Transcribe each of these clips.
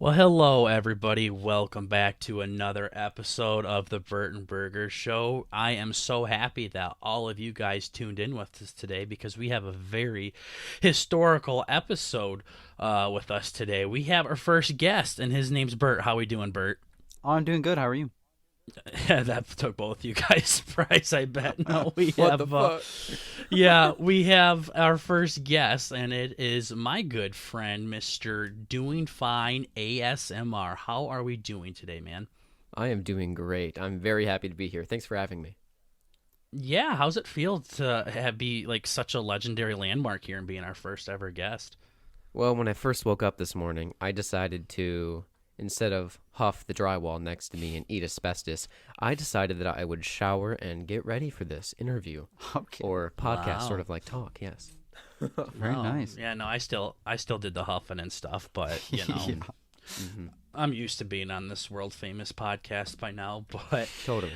Well, hello, everybody. Welcome back to another episode of the BurtnBurger Show. I am so happy that all of you guys tuned in with us today because we have a very historical episode with us today. We have our first guest, and his name's Bert. How we doing, Bert? Oh, I'm doing good. How are you? Yeah, that took both you guys surprise, I bet. No, we What have the fuck? yeah, we have our first guest, and it is my good friend, Mr. Doing Fine ASMR. How are we doing today, man? I am doing great. I'm very happy to be here. Thanks for having me. Yeah, how's it feel to be like such a legendary landmark here and being our first ever guest? Well, when I first woke up this morning, I decided to, instead of huff the drywall next to me and eat asbestos, I decided that I would shower and get ready for this interview Okay. or podcast, Wow. sort of like talk, yes. Very Oh, nice. Yeah, no, I still did the huffing and stuff, but Yeah. I'm used to being on this world famous podcast by now. But Totally.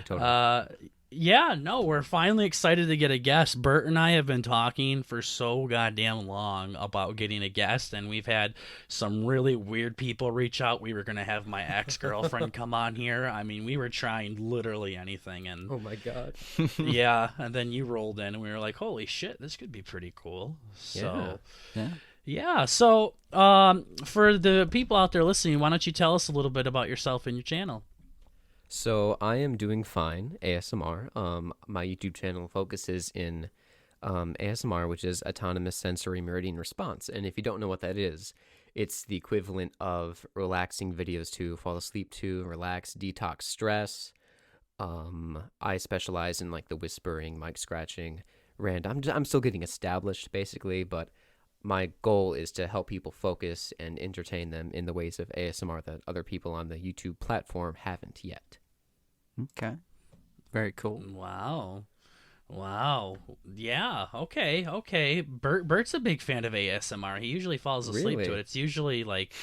yeah, no, we're finally excited to get a guest. Bert and I have been talking for so goddamn long about getting a guest, and we've had some really weird people reach out. We were gonna have my ex-girlfriend come on here. I mean, we were trying literally anything, and Oh my god. yeah, and then you rolled in, and we were like, holy shit, this could be pretty cool. So Yeah. yeah, so for the people out there listening, why don't you tell us a little bit about yourself and your channel? So I am doing fine, ASMR. My YouTube channel focuses in ASMR, which is Autonomous Sensory Meridian Response. And if you don't know what that is, it's the equivalent of relaxing videos to fall asleep to, relax, detox stress. I specialize in like the whispering, mic scratching, I'm still getting established basically, but my goal is to help people focus and entertain them in the ways of ASMR that other people on the YouTube platform haven't yet. Okay. Very cool. Wow. Yeah, okay. Bert's a big fan of ASMR. He usually falls asleep to Really? it. It's usually like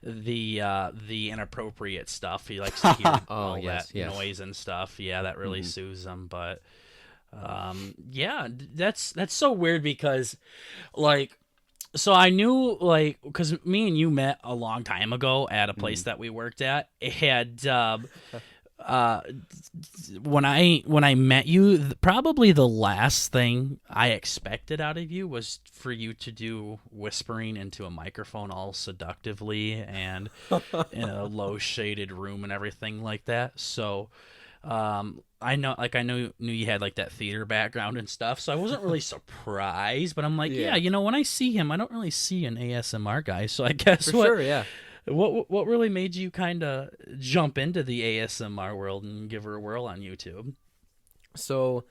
the inappropriate stuff. He likes to hear all yes, that yes. noise and stuff. Yeah, that really soothes him, but yeah, that's so weird because like so I knew like because me and you met a long time ago at a place that we worked at. It had uh when I met you, probably the last thing I expected out of you was for you to do whispering into a microphone all seductively and in a low shaded room and everything like that. So I knew you had like that theater background and stuff, so I wasn't really surprised. But I'm like, yeah, Yeah. when I see him, I don't really see an ASMR guy. So I guess For sure, yeah. what really made you kind of jump into the ASMR world and give her a whirl on YouTube? So,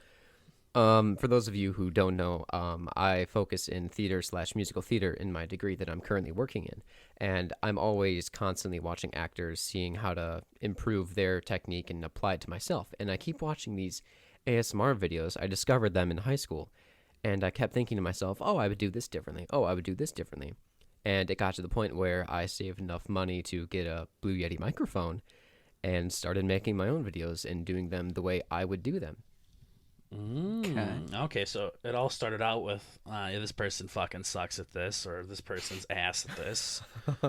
for those of you who don't know, I focus in theater/musical theater in my degree that I'm currently working in. And I'm always constantly watching actors, seeing how to improve their technique and apply it to myself. And I keep watching these ASMR videos. I discovered them in high school. And I kept thinking to myself, oh, I would do this differently. Oh, I would do this differently. And it got to the point where I saved enough money to get a Blue Yeti microphone and started making my own videos and doing them the way I would do them. Okay, so it all started out with yeah, this person fucking sucks at this, or this person's ass at this.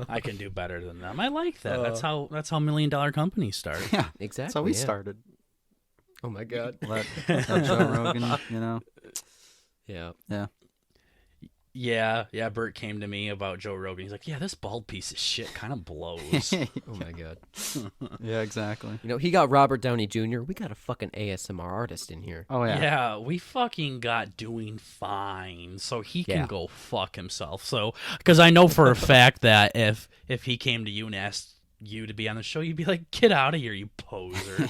I can do better than them. I like that. That's how $1 million companies start. Yeah. Exactly. That's how we yeah. started. Oh my god. Let Joe Rogan, Yeah. Yeah. Yeah. Bert came to me about Joe Rogan. He's like, yeah, this bald piece of shit kind of blows. Oh my god. Yeah, exactly. He got Robert Downey Jr. We got a fucking ASMR artist in here. Oh, yeah. Yeah, we fucking got Doing Fine, so he can Yeah. go fuck himself. So, because I know for a fact that if he came to you and asked you to be on the show, you'd be like, get out of here, you poser.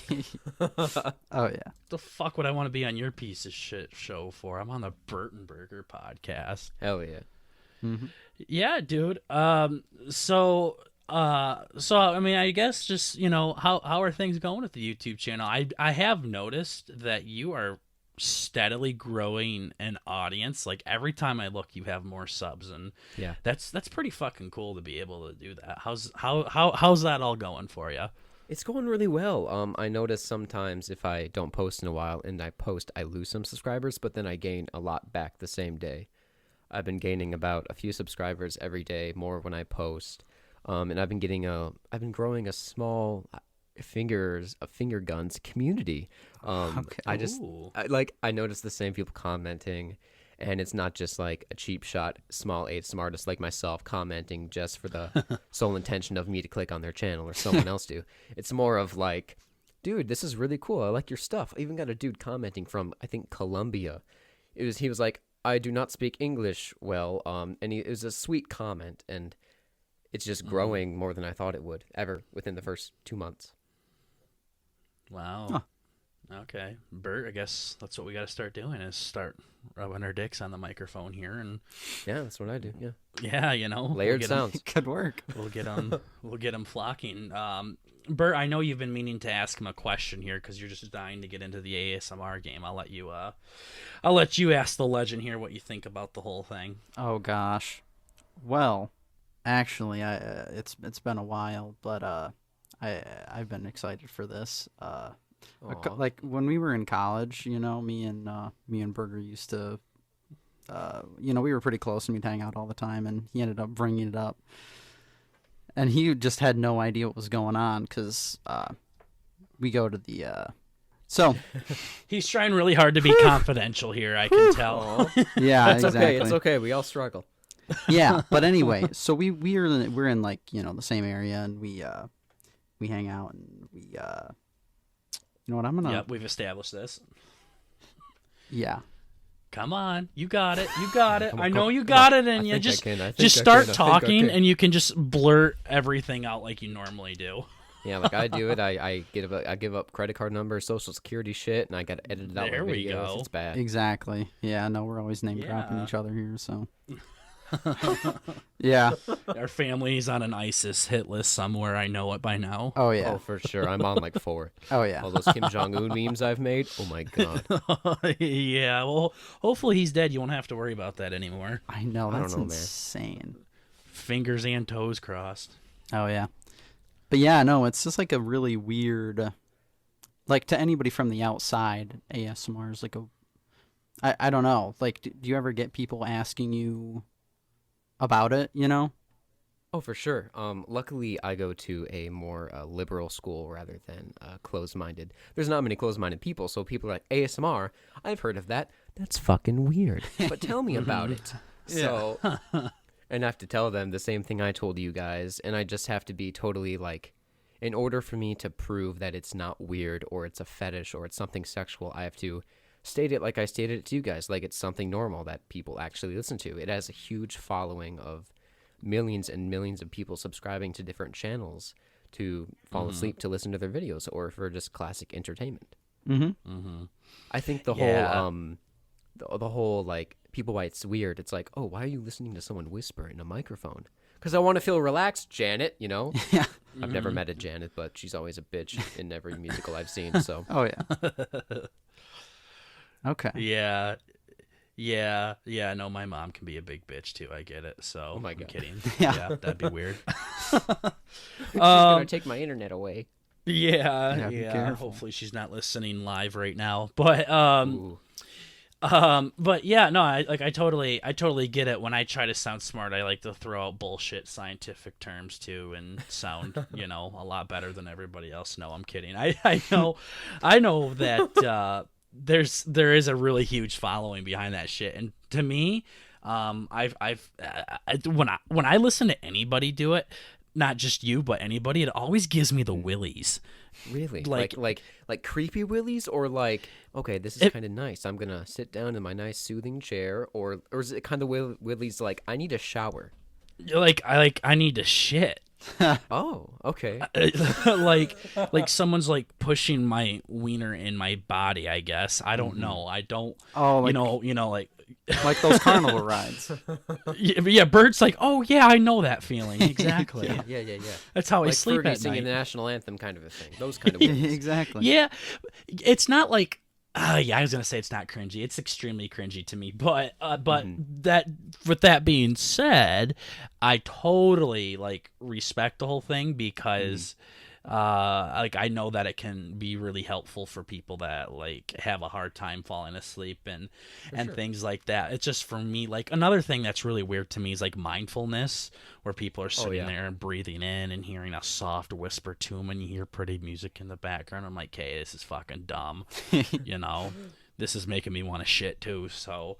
Oh, yeah. The fuck would I want to be on your piece of shit show for? I'm on the BurtnBurger podcast. Hell yeah. Yeah, dude. So I mean, I guess just how are things going with the YouTube channel? I have noticed that you are steadily growing an audience. Like every time I look, you have more subs, and Yeah. that's pretty fucking cool to be able to do that. How's that all going for you? It's going really well. I notice sometimes if I don't post in a while and I post, I lose some subscribers, but then I gain a lot back the same day. I've been gaining about a few subscribers every day, more when I post. And I've been growing a small finger guns community. Okay. Ooh. I noticed the same people commenting, and it's not just like a cheap shot small ASMR artist like myself commenting just for the sole intention of me to click on their channel or someone else do. It's more of like, dude, this is really cool. I like your stuff. I even got a dude commenting from, I think, Colombia. He was like, I do not speak English well, and it was a sweet comment, and it's just growing more than I thought it would ever within the first 2 months. Wow. Huh. Okay, Bert, I guess that's what we got to start doing is start rubbing our dicks on the microphone here, and Yeah, that's what I do. Yeah, yeah, you know, layered sounds. Could work. We'll get them flocking. Bert, I know you've been meaning to ask him a question here because you're just dying to get into the ASMR game. I'll let you ask the legend here what you think about the whole thing. Oh gosh. Well, actually, it's been a while, but I've been excited for this. Like when we were in college, you know, me and Burger used to, you know, we were pretty close and we'd hang out all the time, and he ended up bringing it up, and he just had no idea what was going on because we go to the. So He's trying really hard to be confidential here. I can tell. yeah, It's exactly. okay. It's okay. We all struggle. Yeah, but anyway, so we're in like, you know, the same area, and we hang out, and we you know what, I'm gonna Yep, we've established this. yeah. Come on, you got it. You got it. Come on, I know come- you come got on. it, and I you think I just can, I think just I start can, I think I talking, can. and you can just blurt everything out like you normally do. Yeah, like I do it. I give up credit card numbers, social security shit, and I got to edit it out There with we videos. go. It's bad. Exactly. Yeah, no, we're always name dropping Yeah. each other here, so yeah. Our family's on an ISIS hit list somewhere. I know it by now. Oh yeah. Oh, for sure. I'm on like 4. Oh yeah. All those Kim Jong-un memes I've made. Oh my god. Yeah, well, hopefully he's dead. You won't have to worry about that anymore. I know, I don't that's know, man. insane. Fingers and toes crossed. Oh yeah. But yeah, no, it's just like a really weird, like to anybody from the outside, ASMR is like I don't know. Like, do you ever get people asking you about it, you know? Oh, for sure. Luckily, I go to a more liberal school rather than closed-minded. There's not many closed-minded people, so people are like, ASMR, I've heard of that. That's fucking weird. But tell me about it. So, and I have to tell them the same thing I told you guys, and I just have to be totally like, in order for me to prove that it's not weird or it's a fetish or it's something sexual, I have to state it like I stated it to you guys, like it's something normal that people actually listen to. It has a huge following of millions and millions of people subscribing to different channels to fall asleep to listen to their videos or for just classic entertainment. Mm-hmm. I think the Yeah. whole the whole like people why it's weird. It's like, oh, why are you listening to someone whisper in a microphone? Because I want to feel relaxed, Janet. You know. Yeah. I've never met a Janet, but she's always a bitch in every musical I've seen. So Oh yeah. Okay. Yeah. Yeah, no, my mom can be a big bitch too. I get it. So Oh my I'm God. kidding. Yeah. Yeah, that'd be weird. she's gonna take my internet away. Yeah, Yeah, be yeah. careful. Hopefully she's not listening live right now. But Ooh. but yeah, no, I totally get it. When I try to sound smart, I like to throw out bullshit scientific terms too and sound, you know, a lot better than everybody else. No, I'm kidding. I know that there is a really huge following behind that shit. And to me, when I listen to anybody do it, not just you, but anybody, it always gives me the willies. Really? Like- Like creepy willies, or like, okay, this is kind of nice. I'm gonna sit down in my nice soothing chair, or is it kind of willies like I need a shower? I need to shit. Oh, okay. like someone's like pushing my wiener in my body, I guess. I don't know. I don't. Oh, like, You know, like like those carnival rides. yeah. Bert's like, oh yeah, I know that feeling exactly. Yeah. That's how I Like sleep Fergie at singing the night. national anthem, kind of a thing. Those kind of willies. Exactly. Yeah, it's not like. Yeah, I was gonna say it's not cringy. It's extremely cringy to me. But that, with that being said, I totally like respect the whole thing because like I know that it can be really helpful for people that like have a hard time falling asleep and things like that. It's just for me, like another thing that's really weird to me is like mindfulness, where people are sitting there and breathing in and hearing a soft whisper to them, and you hear pretty music in the background. I'm like, hey, this is fucking dumb. You know, this is making me want to shit too. So,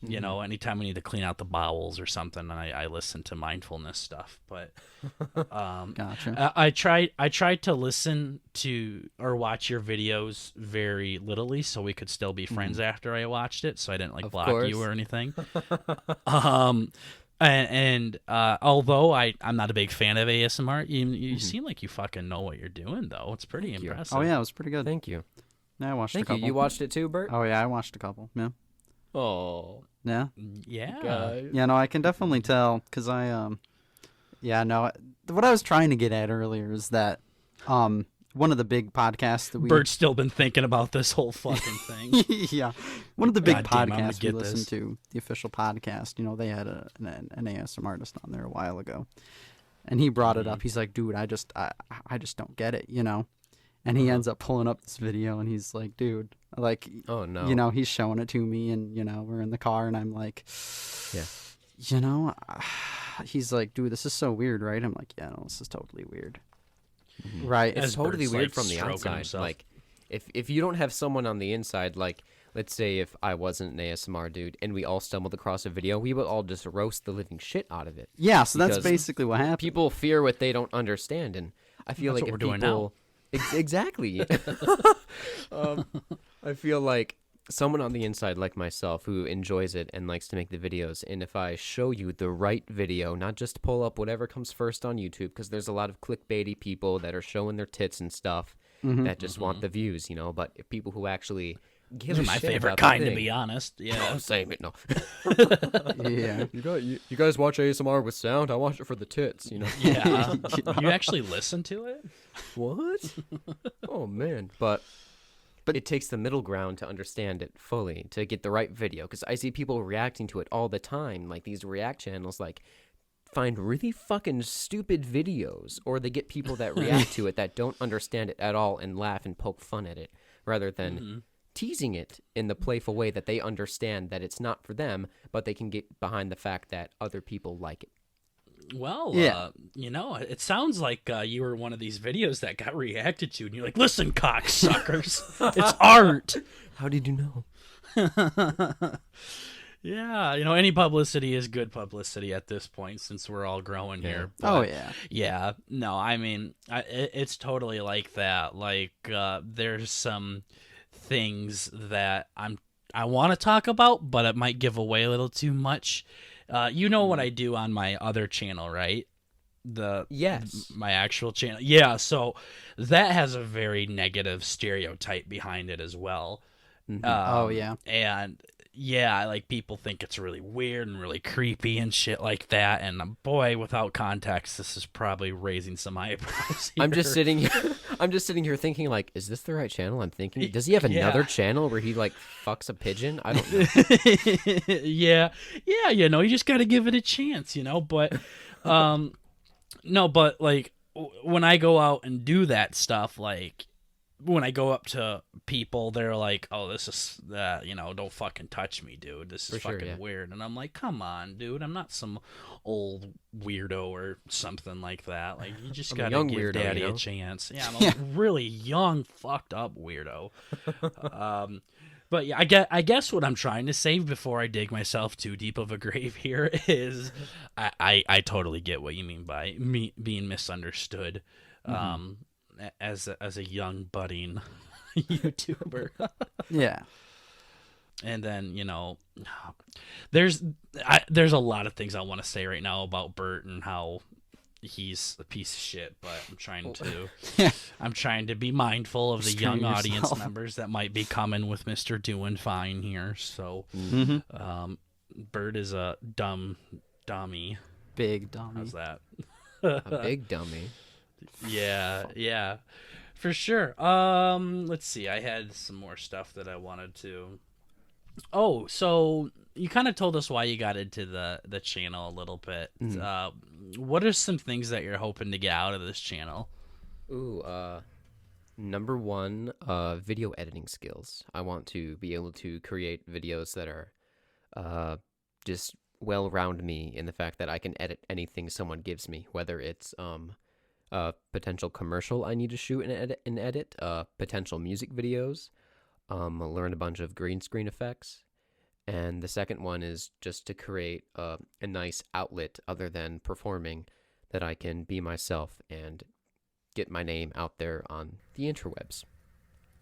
you know, anytime I need to clean out the bowels or something, I listen to mindfulness stuff. But Gotcha. I tried to listen to or watch your videos very littly, so we could still be friends after I watched it. So I didn't like block you or anything. And although I'm not a big fan of ASMR, you seem like you fucking know what you're doing, though. It's pretty impressive. Oh yeah, it was pretty good. Thank you. Yeah, I watched a Thank couple. you. You watched it too, Bert? Oh yeah, I watched a couple. Yeah. Oh. Yeah. Yeah. Yeah, no, I can definitely tell because yeah, no, what I was trying to get at earlier is that, one of the big podcasts that Bert's still been thinking about this whole fucking thing. yeah, one of the big Goddamn, I'm gonna podcasts we get listened this. to, the official podcast, you know, they had an ASMR artist on there a while ago, and he brought it up. He's like, dude, I just don't get it, you know. And he ends up pulling up this video, and he's like, dude, like, Oh, no. you know, he's showing it to me, and, you know, we're in the car, and I'm like, Yeah. you know, he's like, dude, this is so weird, right? I'm like, yeah, no, this is totally weird. Right. It's As totally Bert's, weird like, from the stroking outside. himself. Like, if you don't have someone on the inside, like, let's say if I wasn't an ASMR dude and we all stumbled across a video, we would all just roast the living shit out of it. Yeah, so that's Because basically what happened. People fear what they don't understand, and I feel That's like what if we're doing people... Exactly. I feel like someone on the inside like myself who enjoys it and likes to make the videos, and if I show you the right video, not just pull up whatever comes first on YouTube, because there's a lot of clickbaity people that are showing their tits and stuff that just want the views, you know, but if people who actually give Those a are my shit favorite about the kind, to thing- be honest. Yeah. I'm saying it, no. Yeah. You guys watch ASMR with sound? I watch it for the tits, you know. Yeah. You actually listen to it? What? Oh man, but it takes the middle ground to understand it fully, to get the right video, because I see people reacting to it all the time, like these react channels, like find really fucking stupid videos, or they get people that react to it that don't understand it at all and laugh and poke fun at it, rather than teasing it in the playful way that they understand that it's not for them, but they can get behind the fact that other people like it. Well, Yeah. you know, it sounds like you were one of these videos that got reacted to, and you're like, listen, cocksuckers, it's art. How did you know? Yeah, you know, any publicity is good publicity at this point, since we're all growing here. Oh, But, yeah. yeah. No, I mean, it's totally like that. Like, there's some things that I want to talk about, but it might give away a little too much. You know what I do on my other channel, right? Yes. My actual channel. Yeah, so that has a very negative stereotype behind it as well. Oh, yeah. And yeah, like people think it's really weird and really creepy and shit like that. And boy, without context, this is probably raising some eyebrows. I'm just here. sitting here. I'm just sitting here thinking, like, is this the right channel? I'm thinking, does he have another channel where he like fucks a pigeon? I don't know. yeah, you know, you just got to give it a chance, you know. But, no, but like when I go out and do that stuff, like when I go up to people, they're like, "Oh, this is you know, don't fucking touch me, dude. This is For sure, fucking yeah. weird." And I'm like, "Come on, dude. I'm not some old weirdo or something like that. Like, you just I'm a gotta young give weirdo, daddy you know? a chance." Yeah, I'm a really young, fucked up weirdo. But yeah, I guess what I'm trying to say before I dig myself too deep of a grave here is I totally get what you mean by me being misunderstood. As a young budding YouTuber. Yeah. And then, you know, there's a lot of things I want to say right now about Bert and how he's a piece of shit, but I'm trying to be mindful of the Restrain young audience yourself. members that might be coming with Mr. Doing Fine here. So Bert is a dummy. Big dummy. How's that? A big dummy. Yeah, for sure. Let's see. I had some more stuff that I wanted to. Oh, so you kind of told us why you got into the channel a little bit. What are some things that you're hoping to get out of this channel? Ooh, number one, video editing skills. I want to be able to create videos that are just well round me in the fact that I can edit anything someone gives me, whether it's a potential commercial I need to shoot and edit, potential music videos, learn a bunch of green screen effects. And the second one is just to create a nice outlet other than performing that I can be myself and get my name out there on the interwebs.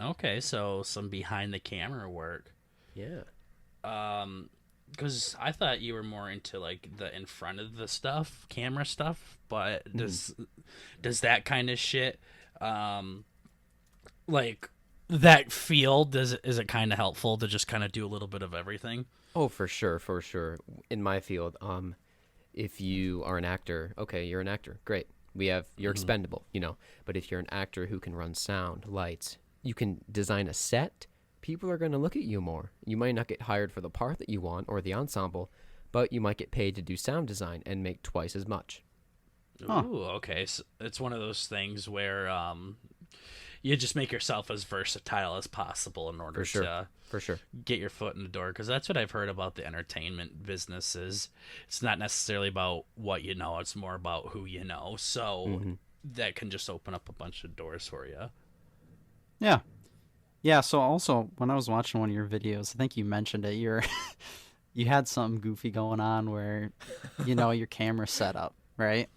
Okay, so some behind the camera work. Yeah. Because I thought you were more into like the in front of the stuff, camera stuff. But does that kind of shit, like that field, is it kind of helpful to just kind of do a little bit of everything? Oh, for sure, for sure. In my field, if you are an actor, okay, you're an actor, great. You're expendable, But if you're an actor who can run sound, lights, you can design a set, people are going to look at you more. You might not get hired for the part that you want or the ensemble, but you might get paid to do sound design and make twice as much. Ooh, okay. So it's one of those things where you just make yourself as versatile as possible in order to get your foot in the door. Because that's what I've heard about the entertainment businesses. It's not necessarily about what you know. It's more about who you know. So that can just open up a bunch of doors for you. Yeah. Yeah, so also, when I was watching one of your videos, I think you mentioned it, you had something goofy going on where, your camera setup, right?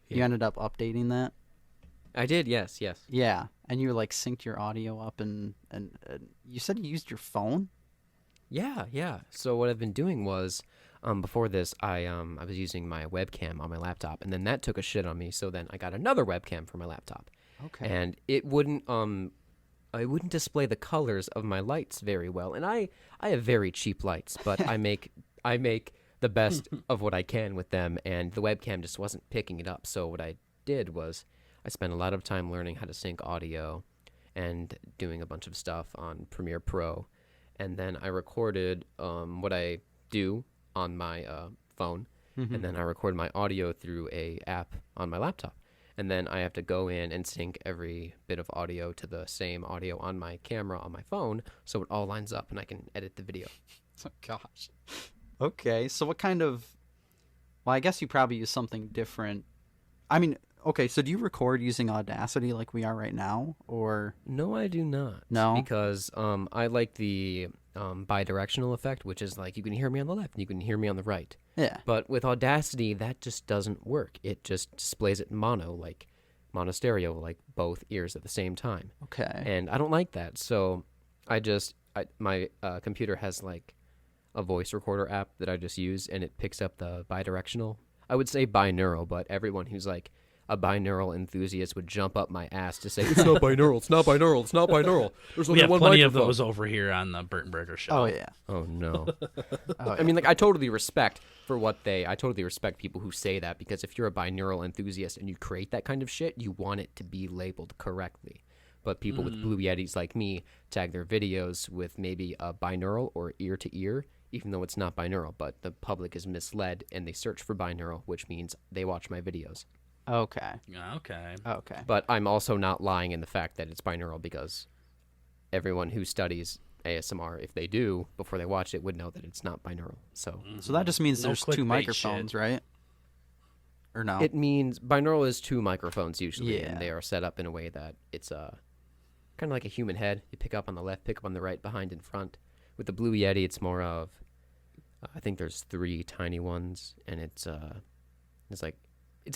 Yeah. You ended up updating that? I did, yes. Yeah, and you synced your audio up, and you said you used your phone? Yeah. So what I've been doing was, before this, I was using my webcam on my laptop, and then that took a shit on me, so then I got another webcam for my laptop. Okay. And it wouldn't display the colors of my lights very well, and I have very cheap lights, but I make the best of what I can with them, and the webcam just wasn't picking it up. So what I did was I spent a lot of time learning how to sync audio and doing a bunch of stuff on Premiere Pro, and then I recorded what I do on my phone, and then I record my audio through a app on my laptop. And then I have to go in and sync every bit of audio to the same audio on my camera on my phone so it all lines up and I can edit the video. Oh, gosh. Okay, so what kind of... Well, I guess you probably use something different. I mean, okay, so do you record using Audacity like we are right now, or... No, I do not. No? Because I like the bidirectional effect, which is like you can hear me on the left and you can hear me on the right. Yeah. But with Audacity, that just doesn't work. It just displays it mono stereo, like both ears at the same time. Okay. And I don't like that. So my computer has like a voice recorder app that I just use, and it picks up the bidirectional. I would say binaural, but everyone who's like a binaural enthusiast would jump up my ass to say, it's not binaural, it's not binaural, it's not binaural. There's only we have one plenty microphone. of those over here on the BurtnBurger show. Oh, yeah. Oh, no. Oh, I mean, like, I totally respect people who say that, because if you're a binaural enthusiast and you create that kind of shit, you want it to be labeled correctly. But people with Blue Yetis like me tag their videos with maybe a binaural or ear-to-ear, even though it's not binaural, but the public is misled and they search for binaural, which means they watch my videos. Okay. Okay. But I'm also not lying in the fact that it's binaural, because everyone who studies ASMR, if they do, before they watch it, would know that it's not binaural. So that just means No there's two clickbait microphones, shit. right? Or no? it means binaural is two microphones usually, Yeah. and they are set up in a way that it's kind of like a human head. You pick up on the left, pick up on the right, behind and front. With the Blue Yeti, it's more of, I think there's 3 tiny ones, and it's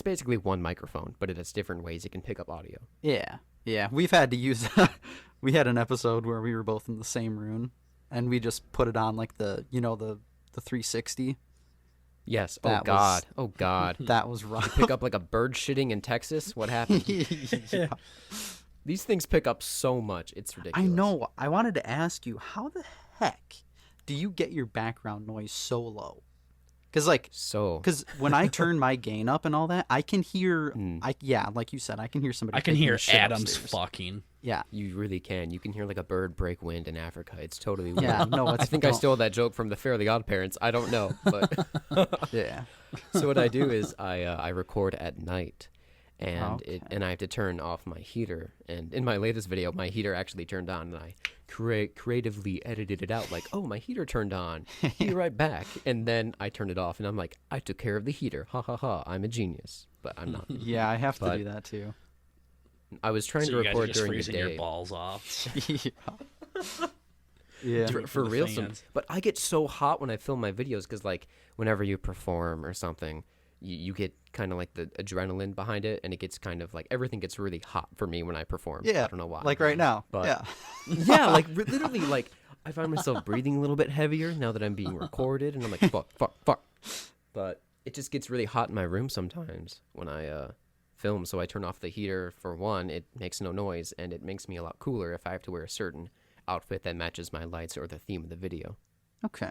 basically one microphone, but it has different ways it can pick up audio. Yeah. We've had to use... We had an episode where we were both in the same room, and we just put it on like the 360. Yes. That Oh God. That was rough. Pick up like a bird shitting in Texas. What happened? Yeah. These things pick up so much. It's ridiculous. I know. I wanted to ask you, how the heck do you get your background noise so low? Because when I turn my gain up and all that, I can hear. Like you said, I can hear somebody. I can taking hear a shit Adam's upstairs. fucking. Yeah. You really can. You can hear like a bird break wind in Africa. It's totally weird. Yeah. No. I think I stole that joke from the Fairly Odd Parents. I don't know, but Yeah. so what I do is I record at night, and I have to turn off my heater. And in my latest video, my heater actually turned on, and I creatively edited it out like, oh, my heater turned on. Be right back. And then I turned it off, and I'm like, I took care of the heater. Ha ha ha. I'm a genius, but I'm not. Yeah, I have to do that too. I was trying to you guys are record just during the freezing day. your balls off. Yeah. For real, but I get so hot when I film my videos because, like, whenever you perform or something, you get kind of like the adrenaline behind it, and it gets kind of like everything gets really hot for me when I perform. Yeah, I don't know why. Like right now. But yeah. yeah, like literally, like I find myself breathing a little bit heavier now that I'm being recorded, and I'm like, fuck. But it just gets really hot in my room sometimes when I film, so I turn off the heater. For one, it makes no noise, and it makes me a lot cooler if I have to wear a certain outfit that matches my lights or the theme of the video. Okay.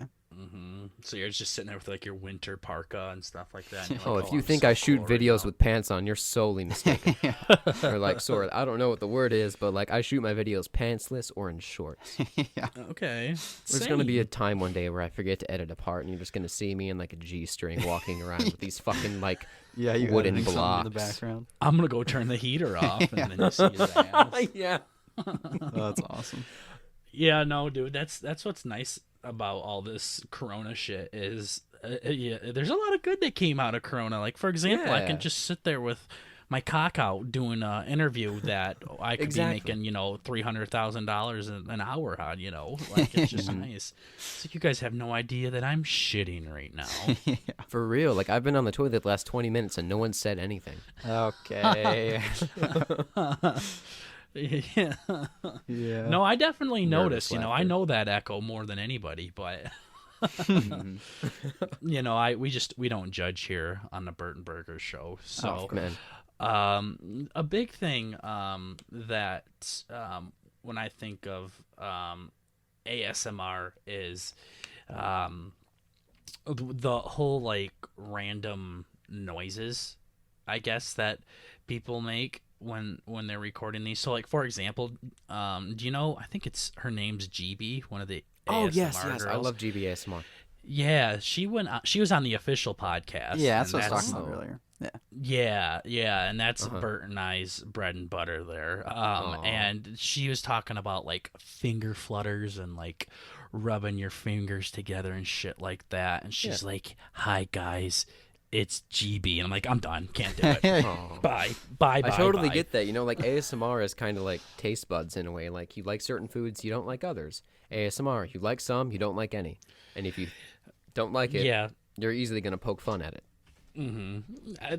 So you're just sitting there with like your winter parka and stuff like that. And Oh, like, if you I'm think so I shoot cool right videos now. with pants on, you're solely mistaken. Or like, sort of, I don't know what the word is, but like I shoot my videos pantsless or in shorts. Yeah. Okay. There's going to be a time one day where I forget to edit a part, and you're just going to see me in like a G-string walking around with these fucking like Yeah, you wooden editing something blocks. in the background. I'm gonna go turn the heater off, and then you see his ass. Yeah. Oh, that's awesome. Yeah, no, dude, that's what's nice about all this Corona shit is, yeah, there's a lot of good that came out of Corona. Like, for example, I Yeah. can just sit there with my cock out doing an interview that I could Exactly. be making, $300,000 an hour on, like it's just nice. So you guys have no idea that I'm shitting right now. For real. Like I've been on the toilet the last 20 minutes and no one said anything. Okay. Yeah. Yeah. No, I definitely Nervous noticed, I laughter. know that echo more than anybody, but we don't judge here on the BurtnBurger show. So Man. a big thing that when I think of ASMR is the whole like random noises, I guess, that people make when they're recording these. So like, for example, do you know, I think it's her name's GB, one of the Oh, ASMR yes. girls. I love GBASMR. Yeah, she was on the official podcast. Yeah, that's and what I was talking about earlier. Yeah. yeah, and that's Bert and I's bread and butter there. And she was talking about like finger flutters and like rubbing your fingers together and shit like that. And she's like, "Hi guys, it's GB," and I'm like, "I'm done, can't do it. Bye. I totally bye." get that. Like ASMR is kind of like taste buds in a way. Like you like certain foods, you don't like others. ASMR, you like some, you don't like any. And if you don't like it, Yeah. you're easily going to poke fun at it.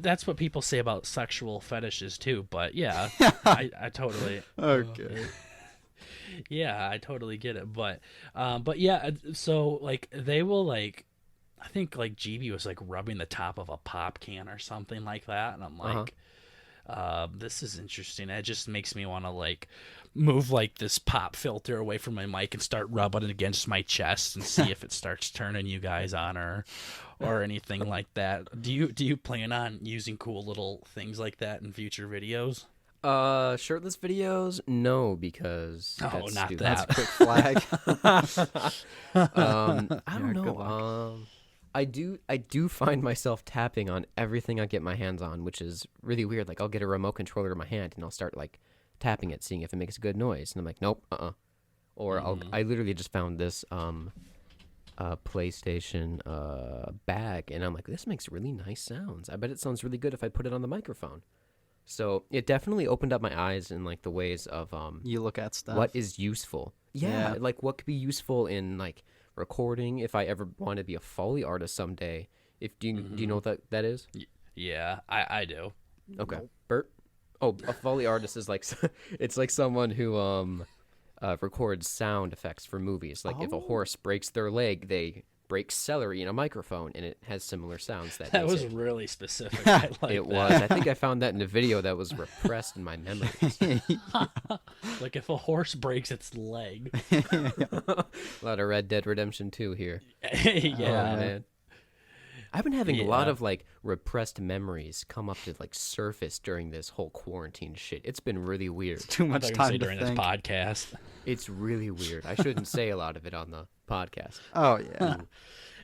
That's what people say about sexual fetishes too. But yeah, I totally. Okay. Yeah, I totally get it. But yeah, so like they will like, I think like GB was like rubbing the top of a pop can or something like that, and I'm like, this is interesting. It just makes me want to like move like this pop filter away from my mic and start rubbing it against my chest and see if it starts turning you guys on or anything like that. Do you plan on using cool little things like that in future videos? Shirtless videos? No, because that's not stupid. that. Quick flag. I don't good know. luck. I do find myself tapping on everything I get my hands on, which is really weird. Like I'll get a remote controller in my hand and I'll start like tapping it, seeing if it makes a good noise, and I'm like, nope, Or I literally just found this PlayStation bag, and I'm like, this makes really nice sounds. I bet it sounds really good if I put it on the microphone. So it definitely opened up my eyes in like the ways of You look at stuff. what is useful. Yeah, Yeah. like what could be useful in like recording if I ever want to be a Foley artist someday. Do you know what that is? Yeah, I do. Okay. Bert? Oh, a Foley artist is like it's like someone who records sound effects for movies. Like if a horse breaks their leg, they break celery in a microphone, and it has similar sounds. That That makes was really specific. I like it that. was. I think I found that in a video that was repressed in my memories. Like if a horse breaks its leg. A lot of Red Dead Redemption 2 here. Yeah. Oh, man. I've been having a lot of like repressed memories come up to like surface during this whole quarantine shit. It's been really weird. Too much time to during think. this podcast. It's really weird. I shouldn't say a lot of it on the podcast. Oh yeah.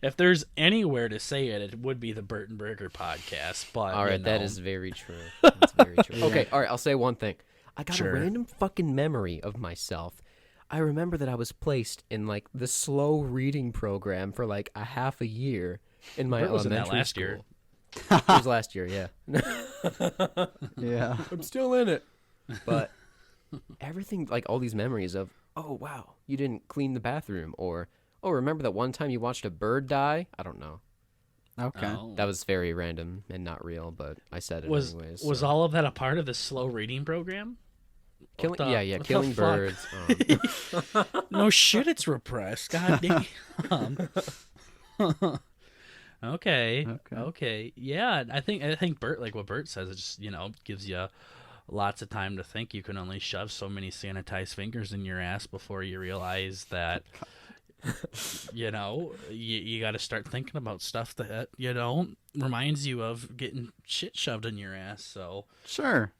If there's anywhere to say it, it would be the BurtnBurger podcast. But All right, you know. that is very true. That's very true. Okay, all right, I'll say one thing. I got Sure. a random fucking memory of myself. I remember that I was placed in like the slow reading program for like a half a year in my Bert was in elementary that last school. year. It was last year, yeah. Yeah. I'm still in it. But everything, like all these memories of, oh, wow, you didn't clean the bathroom. Or, oh, remember that one time you watched a bird die? I don't know. Okay. Oh. That was very random and not real, but I said it Was anyways. was so. all of that a part of the slow reading program? Killing, What the- yeah, what the killing fuck? birds. No shit, it's repressed. God damn. Okay. Yeah, I think Bert, like what Bert says, it just gives you lots of time to think. You can only shove so many sanitized fingers in your ass before you realize that you got to start thinking about stuff that reminds you of getting shit shoved in your ass. So Sure.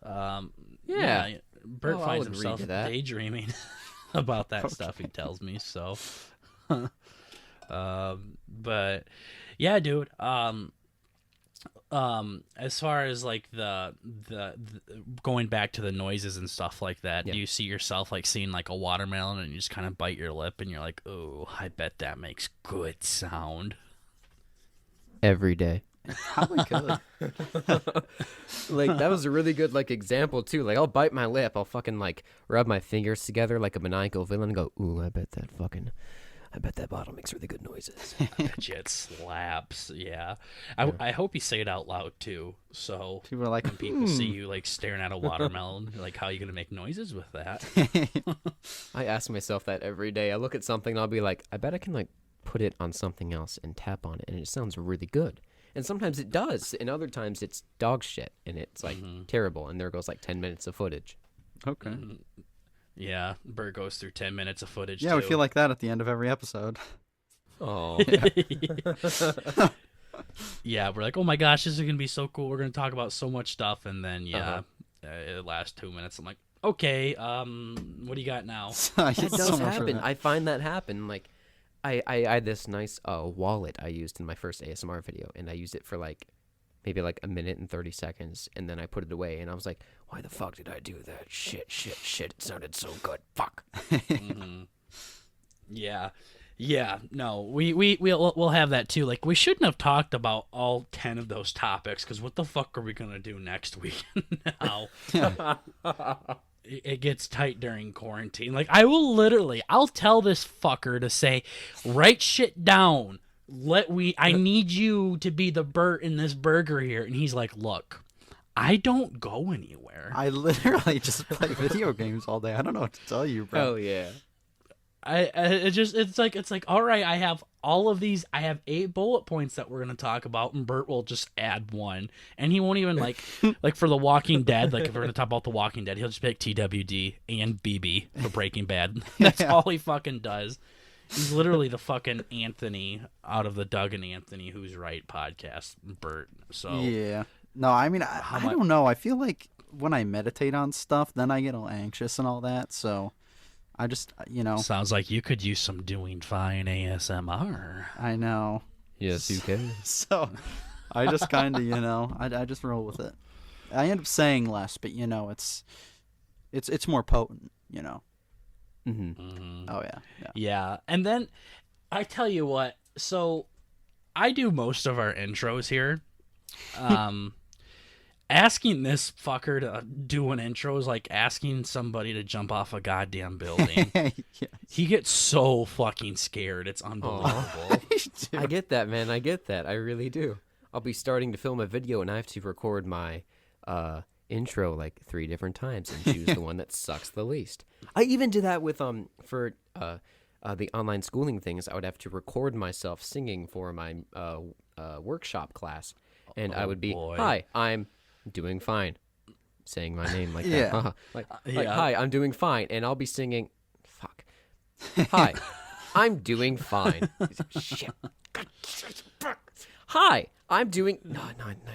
yeah, Bert Well, I'll finds agree himself to that. daydreaming about that stuff. He tells me so. But yeah, dude. As far as like the going back to the noises and stuff like that, Yeah. do you see yourself like seeing like a watermelon and you just kind of bite your lip and you're like, oh, I bet that makes good sound. Every day. Probably could. Like that was a really good like example too. Like I'll bite my lip, I'll fucking like rub my fingers together like a maniacal villain and go, ooh, I bet that bottle makes really good noises. I bet you it slaps. Yeah. I hope you say it out loud too. So People are like, when people see you like staring at a watermelon, like how are you gonna make noises with that? I ask myself that every day. I look at something and I'll be like, I bet I can like put it on something else and tap on it and it sounds really good. And sometimes it does, and other times it's dog shit and it's like terrible, and there goes like 10 minutes of footage. okay. Yeah, Bert goes through 10 minutes of footage. Yeah, too. we feel like that at the end of every episode. Oh, Yeah, we're like, oh my gosh, this is gonna be so cool. We're gonna talk about so much stuff, and then it lasts 2 minutes. I'm like, okay, what do you got now? that It's does so much for happen. that. I find that happen. Like, I had this nice wallet I used in my first ASMR video, and I used it for like maybe like a minute and 30 seconds, and then I put it away, and I was like, why the fuck did I do that? Shit. It sounded so good. Fuck. Yeah. No, we'll have that too. Like, we shouldn't have talked about all 10 of those topics because what the fuck are we gonna do next week? Now it gets tight during quarantine. Like, I'll tell this fucker to say, write shit down. I need you to be the Bert in this burger here, and he's like, look, I don't go anywhere. I literally just play video games all day. I don't know what to tell you, bro. Hell yeah. It's like all right, I have all of these. I have 8 bullet points that we're gonna talk about, and Bert will just add one, and he won't even like for The Walking Dead. Like if we're gonna talk about The Walking Dead, he'll just pick TWD and BB for Breaking Bad. That's all he fucking does. He's literally the fucking Anthony out of the Doug and Anthony Who's Right podcast, Bert. So Yeah. No, I mean, I don't know. I feel like when I meditate on stuff, then I get all anxious and all that. So I just, sounds like you could use some Doing Fine ASMR. I know. Yes, you can. So I just kind of, I just roll with it. I end up saying less, but it's more potent, Mm-hmm. Oh yeah. Yeah, and then I tell you what. So I do most of our intros here. Asking this fucker to do an intro is like asking somebody to jump off a goddamn building. Yeah. He gets so fucking scared. It's unbelievable. I get that, man. I get that. I really do. I'll be starting to film a video and I have to record my intro like 3 different times and choose the one that sucks the least. I even did that with for the online schooling things. I would have to record myself singing for my workshop class, and I would be, boy. "Hi, I'm doing fine," saying my name like Yeah. that. like, Yeah. "Hi, I'm doing fine," and I'll be singing, "Fuck, hi, I'm doing fine." Shit. Hi, I'm doing. No,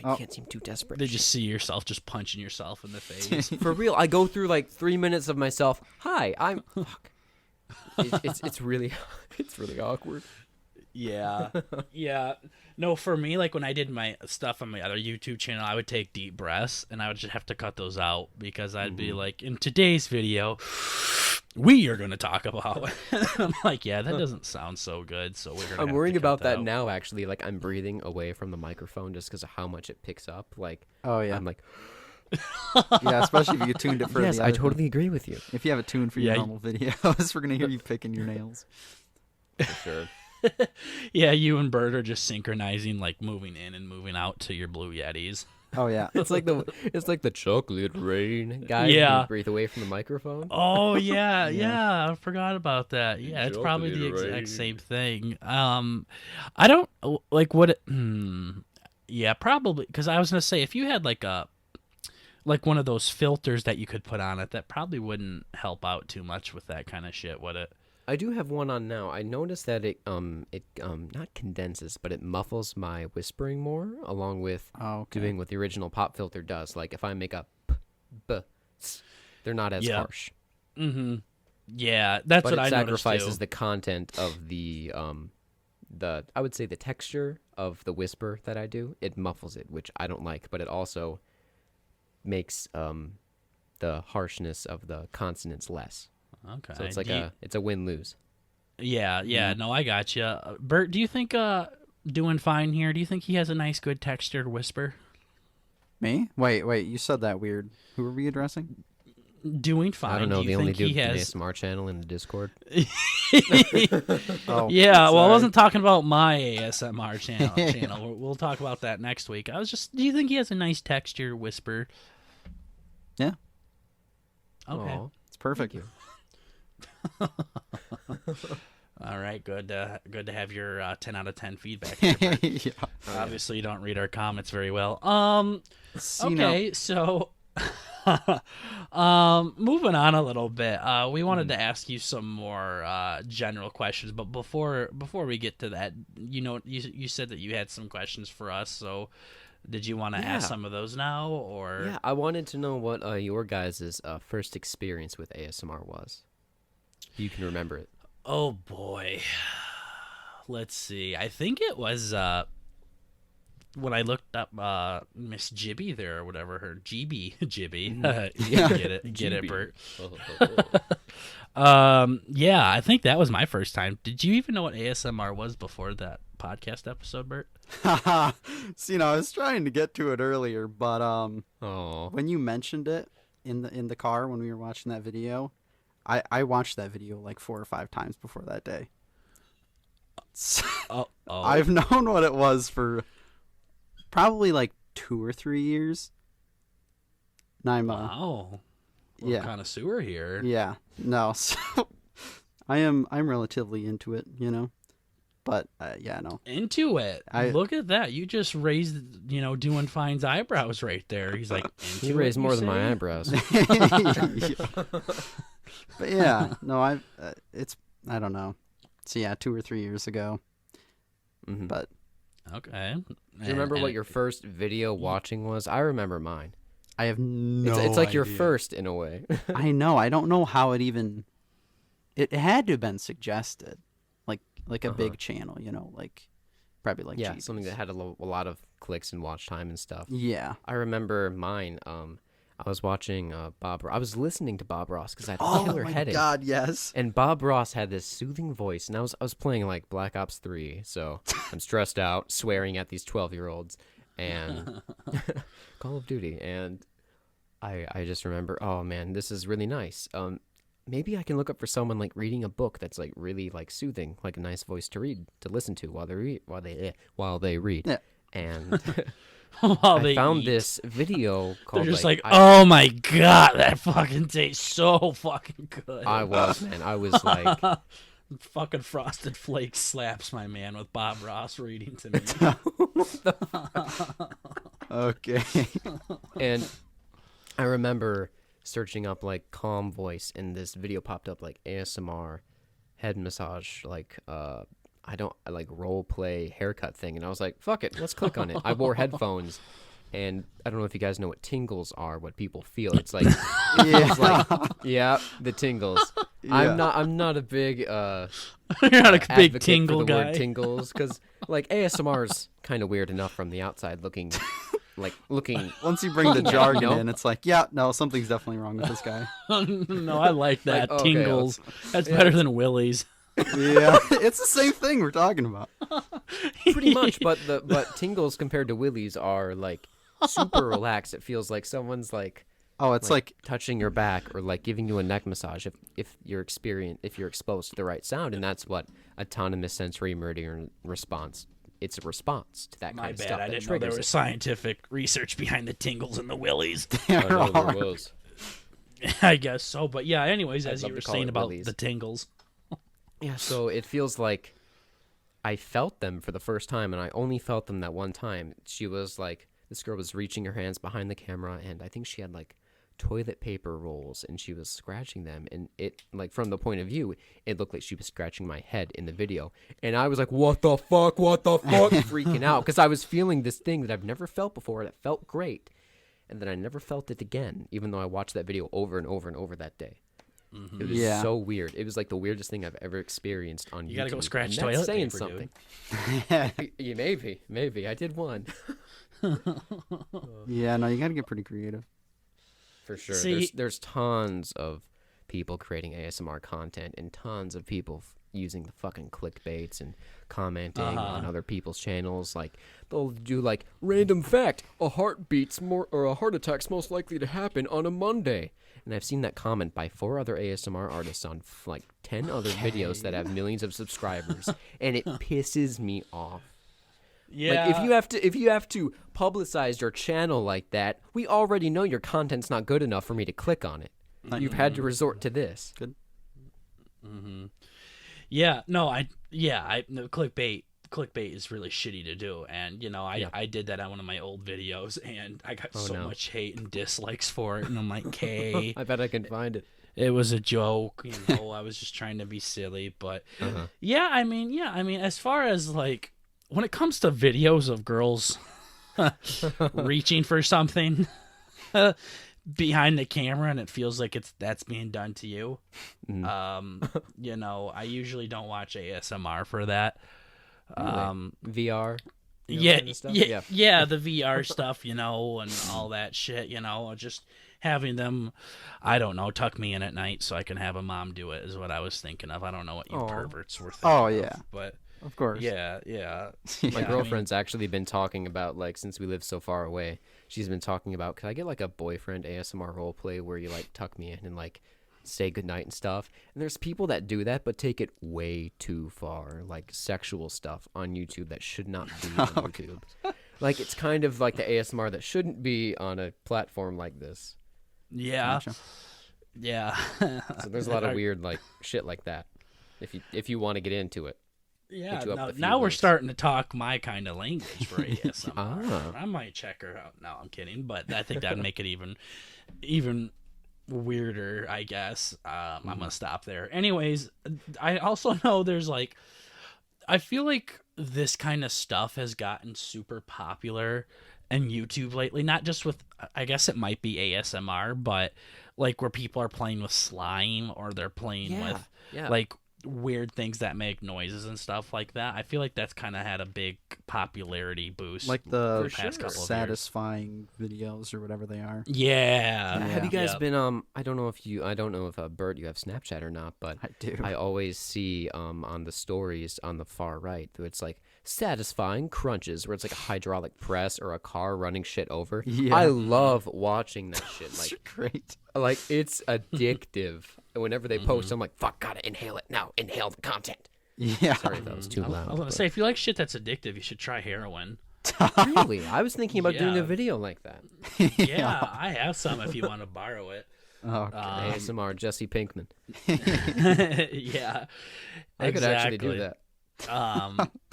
you can't seem too desperate. They just see yourself just punching yourself in the face. For real, I go through like 3 minutes of myself. Hi, I'm. Fuck. It's really awkward. Yeah. Yeah. No, for me, like when I did my stuff on my other YouTube channel, I would take deep breaths and I would just have to cut those out because I'd be like, in today's video, we are going to talk about. I'm like, yeah, that doesn't sound so good. So we're going to. I'm worrying about that now. Actually, like I'm breathing away from the microphone just because of how much it picks up. Like, Oh yeah. I'm like, Yeah, especially if you tuned it for yes, the I other- totally agree with you. If you have it tuned for your normal videos, we're gonna hear you picking your nails. For sure. Yeah, you and Bert are just synchronizing, like moving in and moving out to your Blue Yetis. Oh yeah. It's like the chocolate rain guy. Yeah. Who breathe away from the microphone. Oh yeah, I forgot about that. Yeah, it's probably the Chocolate exact rain. same thing. I don't like what. Yeah, probably because I was gonna say if you had like one of those filters that you could put on it, that probably wouldn't help out too much with that kind of shit, would it? I do have one on now. I noticed that it not condenses, but it muffles my whispering more, along with doing what the original pop filter does. Like if I make a p, b, s, they're not as harsh. Mm-hmm. Yeah, that's But what it I noticed sacrifices too. the content of the I would say the texture of the whisper that I do. It muffles it, which I don't like, but it also makes the harshness of the consonants less. Okay, So it's like it's a win-lose. Yeah. No, I got you. Bert, do you think doing fine here? Do you think he has a nice, good textured whisper? Me? Wait, you said that weird. Who are we addressing? Doing fine. I don't know. Do They you only think do he an has... ASMR channel in the Discord. Oh, Yeah, well, I sorry. wasn't talking about my ASMR channel. We'll talk about that next week. I was just, do you think he has a nice texture whisper? Yeah, Okay. Aw, it's perfect. thank you. All right, good to have your 10 out of 10 feedback there, Bert. Yeah. Obviously, you don't read our comments very well. See, now- Okay, so moving on a little bit. We wanted to ask you some more general questions, but before we get to that, you said that you had some questions for us, so did you want to ask Yeah. some of those now, or Yeah, I wanted to know what your guys' first experience with ASMR was. If you can remember it. Oh boy. Let's see. I think it was when I looked up Miss Jibby there or whatever her Jibby. Yeah. Get it, Bert. Oh. Yeah, I think that was my first time. Did you even know what ASMR was before that podcast episode, Bert? See, I was trying to get to it earlier, but Oh. when you mentioned it in the car when we were watching that video, I watched that video like 4 or 5 times before that day. So, Oh. I've known what it was for probably like 2 or 3 years. And I'm Wow. We're yeah. connoisseur here. Yeah. No. So I'm relatively into it, But yeah, no. Into it. I- Look at that. You just raised, doing Fine's eyebrows right there. He's like, into You it, raised you more than my say? eyebrows. But yeah, no, I don't know. So yeah, 2 or 3 years ago. Mhm. But Okay. Do you remember what your first video watching was? I remember mine. I have no It's like your idea. first in a way. I know. I don't know how it even. It had to have been suggested, like a big channel, like probably like yeah, Jesus. something that had a lot of clicks and watch time and stuff. Yeah. I remember mine. I was watching I was listening to Bob Ross because I had a Oh killer my headache. God! Yes. And Bob Ross had this soothing voice, and I was playing like Black Ops 3, so I'm stressed out, swearing at these 12-year-olds, and Call of Duty, and I just remember, oh man, this is really nice. Maybe I can look up for someone like reading a book that's like really like soothing, like a nice voice to listen to while they read. Yeah. And While I they found eat. this video called. They're just like, oh my god, that fucking tastes so fucking good. I was like. Fucking Frosted Flakes slaps my man with Bob Ross reading to me. Okay. And I remember searching up like calm voice, and this video popped up like ASMR head massage, like like role play haircut thing, and I was like, fuck it, let's click on it. I wore headphones, and I don't know if you guys know what tingles are, what people feel. It's like, yeah, the tingles. Yeah. I'm not a big You're not a big tingle for the guy. Word tingles, because like ASMR's kind of weird enough from the outside looking. Once you bring the jargon in, it's like, yeah, no, something's definitely wrong with this guy. No, I like that. Like, okay, tingles. That's better than willies. Yeah, it's the same thing we're talking about. Pretty much, but tingles compared to willies are like super relaxed. It feels like someone's like, oh, it's like touching your back or like giving you a neck massage if you're exposed to the right sound, and that's what autonomous sensory meridian response. It's a response to that kind of stuff. I didn't know there was scientific research behind the tingles and the willies. Oh, no, there was. I guess so, but yeah. Anyways, as you were saying about willies. the tingles. Yeah, so it feels like I felt them for the first time, and I only felt them that one time. She was like, this girl was reaching her hands behind the camera, and I think she had like toilet paper rolls, and she was scratching them, and it, like, from the point of view, it looked like she was scratching my head in the video, and I was like, what the fuck, freaking out, because I was feeling this thing that I've never felt before that felt great, and then I never felt it again, even though I watched that video over and over and over that day. Mm-hmm. It was so weird. It was like the weirdest thing I've ever experienced on YouTube. You gotta go scratch toilet saying paper, something. Dude. Maybe. I did one. Yeah, no, you gotta get pretty creative. For sure. See, there's tons of people creating ASMR content and tons of people using the fucking clickbaits and commenting on other people's channels. Like, they'll do like, random fact, a heart attack's most likely to happen on a Monday. And I've seen that comment by 4 other ASMR artists on like 10 other videos that have millions of subscribers, and it pisses me off. Yeah. Like, if you have to publicize your channel like that, we already know your content's not good enough for me to click on it. You've had to resort to this. Good. Mm-hmm. Yeah. No. No, clickbait is really shitty to do, and I did that on one of my old videos, and I got much hate and dislikes for it, and I'm like, okay. I bet I can find it. It was a joke, I was just trying to be silly, but I mean, as far as like, when it comes to videos of girls reaching for something behind the camera, and it feels like that's being done to you, I usually don't watch ASMR for that. VR. Yeah, the VR stuff, and all that shit, just having them, I don't know, tuck me in at night so I can have a mom do it is what I was thinking of. I don't know what you perverts were thinking. Oh yeah, but of course. Yeah. My girlfriend's actually been talking about, like, since we live so far away, she's been talking about, could I get like a boyfriend ASMR roleplay where you like tuck me in and like say goodnight and stuff? And there's people that do that but take it way too far, like sexual stuff on YouTube that should not be on YouTube. Like, it's kind of like the ASMR that shouldn't be on a platform like this. Yeah. Yeah. So there's a lot of weird like shit like that if you want to get into it. Yeah, now we're starting to talk my kind of language for ASMR. I might check her out. No, I'm kidding, but I think that'd make it even weirder, I guess. I'm gonna stop there. Anyways, I also know there's like, I feel like this kind of stuff has gotten super popular in YouTube lately, not just with, I guess it might be ASMR, but like where people are playing with slime, or they're playing with like weird things that make noises and stuff like that. I feel like that's kind of had a big popularity boost, like the past couple of satisfying videos or whatever they are. Yeah. Have you guys been I don't know if Bert, you have Snapchat or not, but I do. I always see on the stories on the far right, it's like satisfying crunches, where it's like a hydraulic press or a car running shit over. Yeah. I love watching that shit. Like, great. Like, it's addictive. Whenever they post, I'm like, fuck, gotta inhale it now. Inhale the content. Yeah. Sorry if that was too loud. I was gonna say, if you like shit that's addictive, you should try heroin. Really? I was thinking about doing a video like that. Yeah, I have some if you want to borrow it. Okay. ASMR Jesse Pinkman. Yeah. I could actually do that.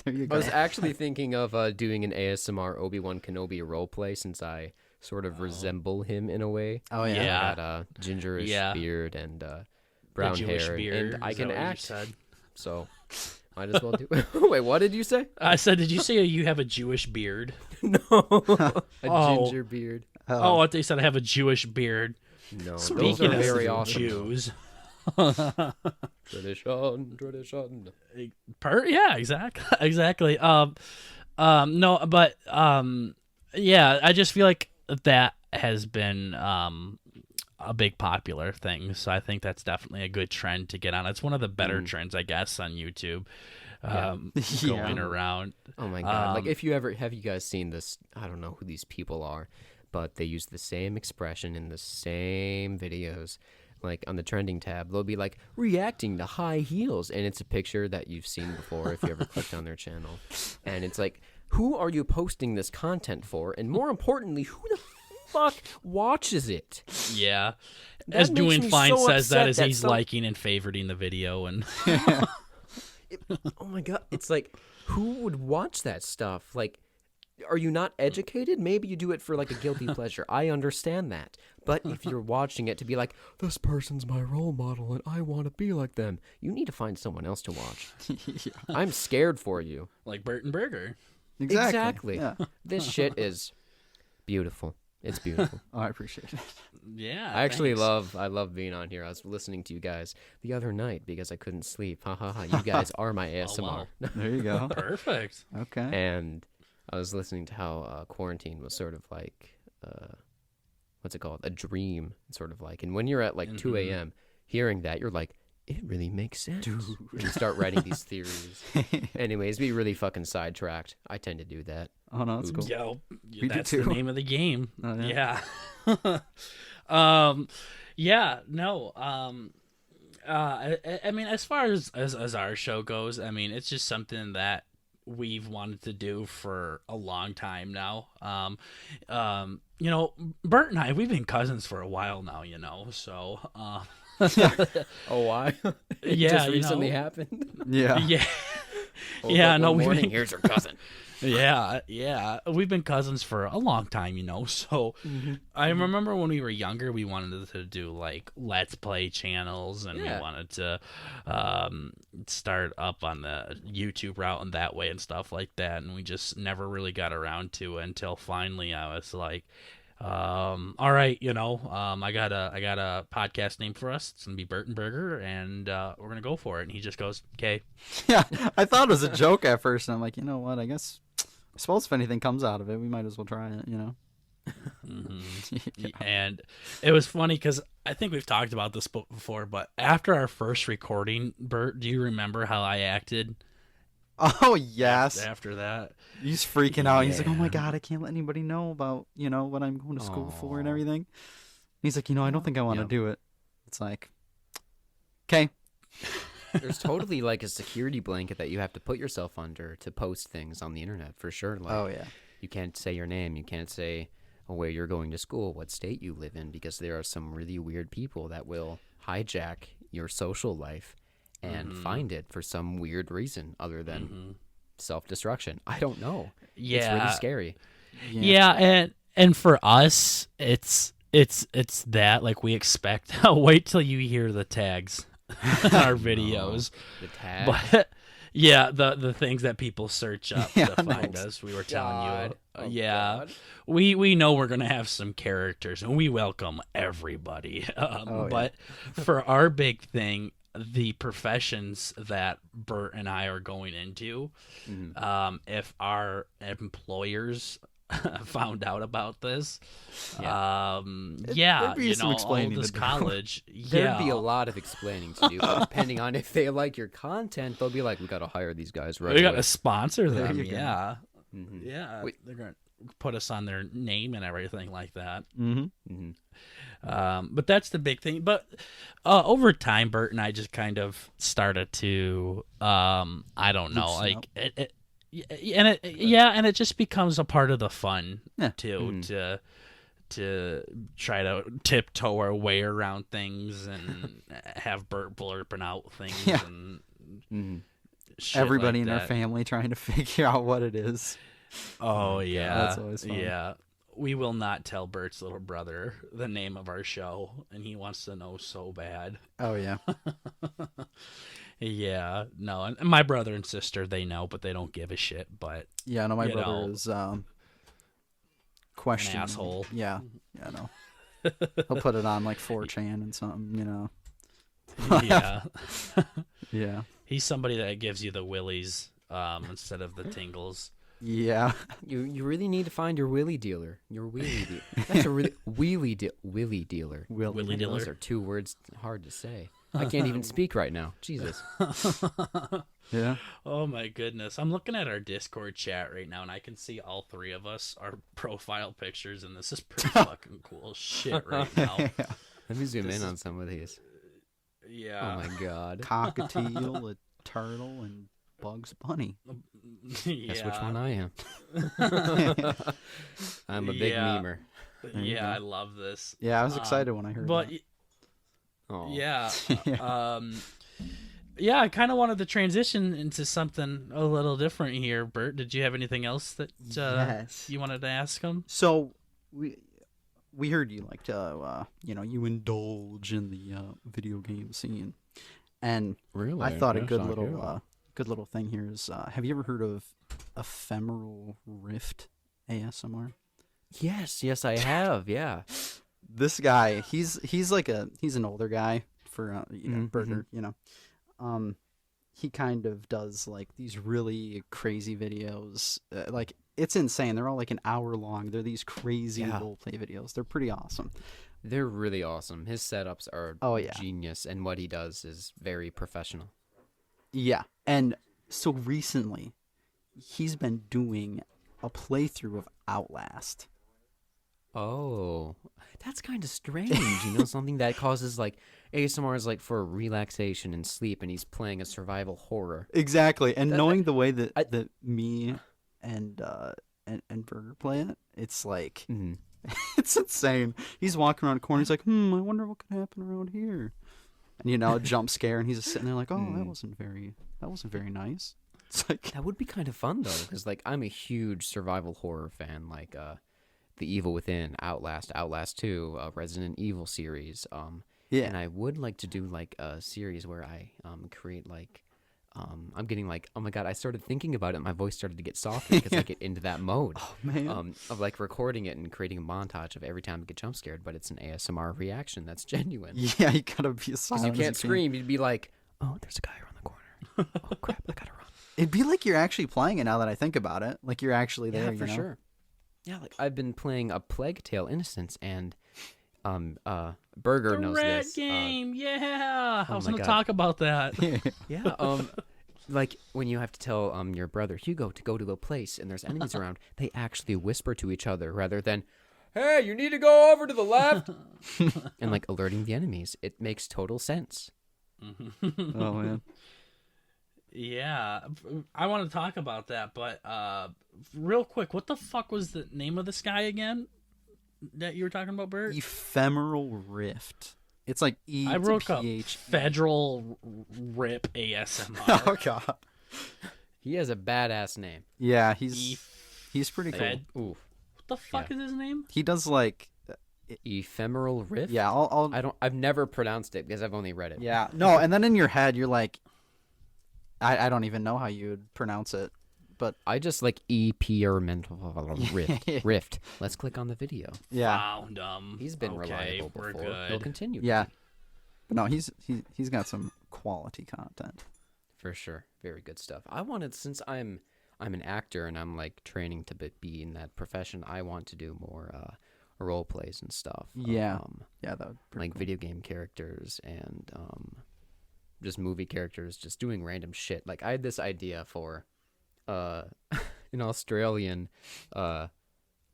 There you go. I was actually thinking of doing an ASMR Obi-Wan Kenobi roleplay, since I sort of resemble him in a way. Oh yeah. Yeah. I got a gingerish beard and brown Jewish hair, beard, and I can act. So Might as well do it. Wait, what did you say? I said, did you say you have a Jewish beard? No. Ginger beard. Oh, I thought you said I have a Jewish beard. No, those Speaking are of very awesome. Jews. Tradition. Yeah, exactly. No, but yeah, I just feel like that has been a big popular thing. So I think that's definitely a good trend to get on. It's one of the better trends, I guess, on YouTube. Going around. Oh my god! Like, if you ever have you guys seen this? I don't know who these people are, but they use the same expression in the same videos. Like on the trending tab, they'll be like reacting to high heels, and it's a picture that you've seen before if you ever clicked on their channel. And it's like, who are you posting this content for? And more importantly, who the fuck watches it? Yeah, That as makes Doing me Fine so says that upset as that he's some- liking and favoriting the video, and Oh my god! It's like, who would watch that stuff? Like, are you not educated? Maybe you do it for like a guilty pleasure. I understand that. But if you're watching it to be like, this person's my role model and I want to be like them, you need to find someone else to watch. Yeah. I'm scared for you. like BurtnBurger. Exactly. Yeah. This shit is beautiful. It's beautiful. Oh, I appreciate it. Yeah, I actually thanks. I love being on here. I was listening to you guys the other night because I couldn't sleep. Ha ha ha. You guys are my ASMR. wow. There you go. Perfect. Okay. And I was listening to how quarantine was sort of like, what's it called? A dream, sort of like. And when you're at like 2 a.m., hearing that, you're like, it really makes sense. And you start writing these theories. Anyways, we really fucking sidetracked. I tend to do that. Oh no, that's cool. Yo, do that's too. the name of the game. Oh, Yeah. No. I mean, as far as our show goes, I mean, it's just something that we've wanted to do for a long time now. You know, Bert and I, we've been cousins for a while now, you know, so Oh, why? It yeah, just you recently know. happened. Yeah. yeah. Woke Yeah, up no, one we've morning, been- here's your cousin. Yeah, we've been cousins for a long time, you know. So I remember when we were younger, we wanted to do like Let's Play channels, and Yeah. we wanted to start up on the YouTube route and that way and stuff like that. And we just never really got around to it until finally I was like, all right, you know, I got a podcast name for us. It's gonna be BurtnBurger, and we're gonna go for it. And he just goes, okay. Yeah. I thought it was a joke at first, and I'm like, you know what? I suppose if anything comes out of it, we might as well try it. You know. Yeah. And it was funny because I think we've talked about this before, but after our first recording, Bert, do you remember how I acted Oh yes. after that? He's freaking out. He's like, "Oh my Yeah. god, I can't let anybody know about what I'm going to school for and Aw. everything." He's like, "I don't think I want to Yeah. do it." It's like, okay. There's totally like a security blanket that you have to put yourself under to post things on the internet for sure. Like, Oh yeah. you can't say your name. You can't say where you're going to school, what state you live in, because there are some really weird people that will hijack your social life and find it for some weird reason other than self-destruction. I don't know. Yeah, It's really scary. yeah, and for us, it's that like we expect. Wait till you hear the tags in our videos, The tag. but. Yeah, the things that people search up Yeah, to find nice. us. We were telling you it. Oh, Yeah. God. We know we're gonna have some characters, and we welcome everybody. yeah. But for our big thing, the professions that Bert and I are going into, if our employers found out about yeah, there'd be you some know, all explaining this to do. college, There'd yeah, be a lot of explaining to do, but depending on if they like your content, they'll be like, we got to hire these guys right we away. got to sponsor them. you go. Yeah, Mhm. yeah, Wait. they're gonna put us on their name and everything like that. Mm-hmm. Mhm. But that's the big thing. But over time, Bert and I just kind of started to, I don't know, Loosen like and it just becomes a part of the fun Yeah. too, to try to tiptoe our way around things and have Bert blurping out things Yeah. and Mhm. shit Everybody like in our that. family trying to figure out what it is. Oh yeah, That's always fun. Yeah, we will not tell Bert's little brother the name of our show, and he wants to know so bad. Oh yeah. Yeah, no, and my brother and sister, they know, but they don't give a shit. But Yeah, no, my brother is questioning. an asshole. Yeah, no. He'll put it on like 4chan and something, you know. Yeah, Yeah. he's somebody that gives you the willies instead of the tingles. Yeah. You really need to find your willy dealer. Your wheelie dealer. That's a really willy dealer. Willy dealer. Those are 2 words hard to say. I can't even speak right now. Jesus. Yeah. Oh my goodness. I'm looking at our Discord chat right now, and I can see all 3 of us, our profile pictures, and this is pretty fucking cool shit right now. Let me zoom in on some of these. Yeah. Oh my god. Cockatiel, a turtle, and Bugs Bunny. Yeah. Guess which one I am. I'm a big memer. Yeah, I love this. Yeah, I was excited when I heard But that. yeah, yeah, I kind of wanted to transition into something a little different here. Bert, did you have anything else that Yes. you wanted to ask him? So we heard you like to you indulge in the video game scene, and Really? I thought a Yes, good I little do. good little thing here is have you ever heard of ephemeral rift ASMR? Yes, I have. Yeah. This guy, he's an older guy for Burger, you know. He kind of does like these really crazy videos. Like it's insane. They're all like an hour long. They're these crazy roleplay videos. They're pretty awesome. They're really awesome. His setups are genius, and what he does is very professional. Yeah. And so recently, he's been doing a playthrough of Outlast. Oh, that's kind of strange. You know, something that causes like ASMR is like for relaxation and sleep, and he's playing a survival horror. Exactly. And knowing the way that that me and Burger play it, it's like it's insane. He's walking around a corner. He's like, I wonder what could happen around here. And a jump scare, and he's just sitting there like, oh, that wasn't very nice. It's like That would be kind of fun though, because like I'm a huge survival horror fan, like The Evil Within, Outlast, Outlast 2, Resident Evil series. yeah. And I would like to do like a series where I create like I'm getting like, oh my god, I started thinking about it. My voice started to get softer because I get into that mode of like recording it and creating a montage of every time I get jump scared, but it's an ASMR reaction that's genuine. Yeah, you gotta be as silent. You as can't scream. You'd be like, oh, there's a guy around the corner. Oh crap, I gotta run. It'd be like you're actually playing it now that I think about it. Like you're actually there. Yeah, for sure. Yeah, like I've been playing A Plague Tale: Innocence, and Burger knows Red this. game, yeah. I was my gonna God. talk about that. Yeah, like when you have to tell your brother Hugo to go to a place and there's enemies around, they actually whisper to each other rather than, "Hey, you need to go over to the left," and like alerting the enemies. It makes total sense. Oh man. Yeah, I want to talk about that, but real quick, what the fuck was the name of this guy again that you were talking about, Bert? Ephemeral rift. It's like E. I wrote to up PH. Federal Rip ASMR. Oh god. He has a badass name. Yeah, he's pretty cool. Ooh, What the fuck is his name? He does like Ephemeral Rift. yeah. I've never pronounced it because I've only read it. Yeah. No, and then in your head you're like, I don't even know how you would pronounce it, but I just like Rift. Rift. Let's click on the video. yeah. Found him. He's been okay, reliable we're before. good. He'll continue. Yeah. But no, he's got some quality content. For sure. Very good stuff. I wanted, since I'm an actor and I'm like training to be in that profession, I want to do more role plays and stuff. Yeah. Yeah, that would be like cool. video game characters and just movie characters, just doing random shit. Like I had this idea for an Australian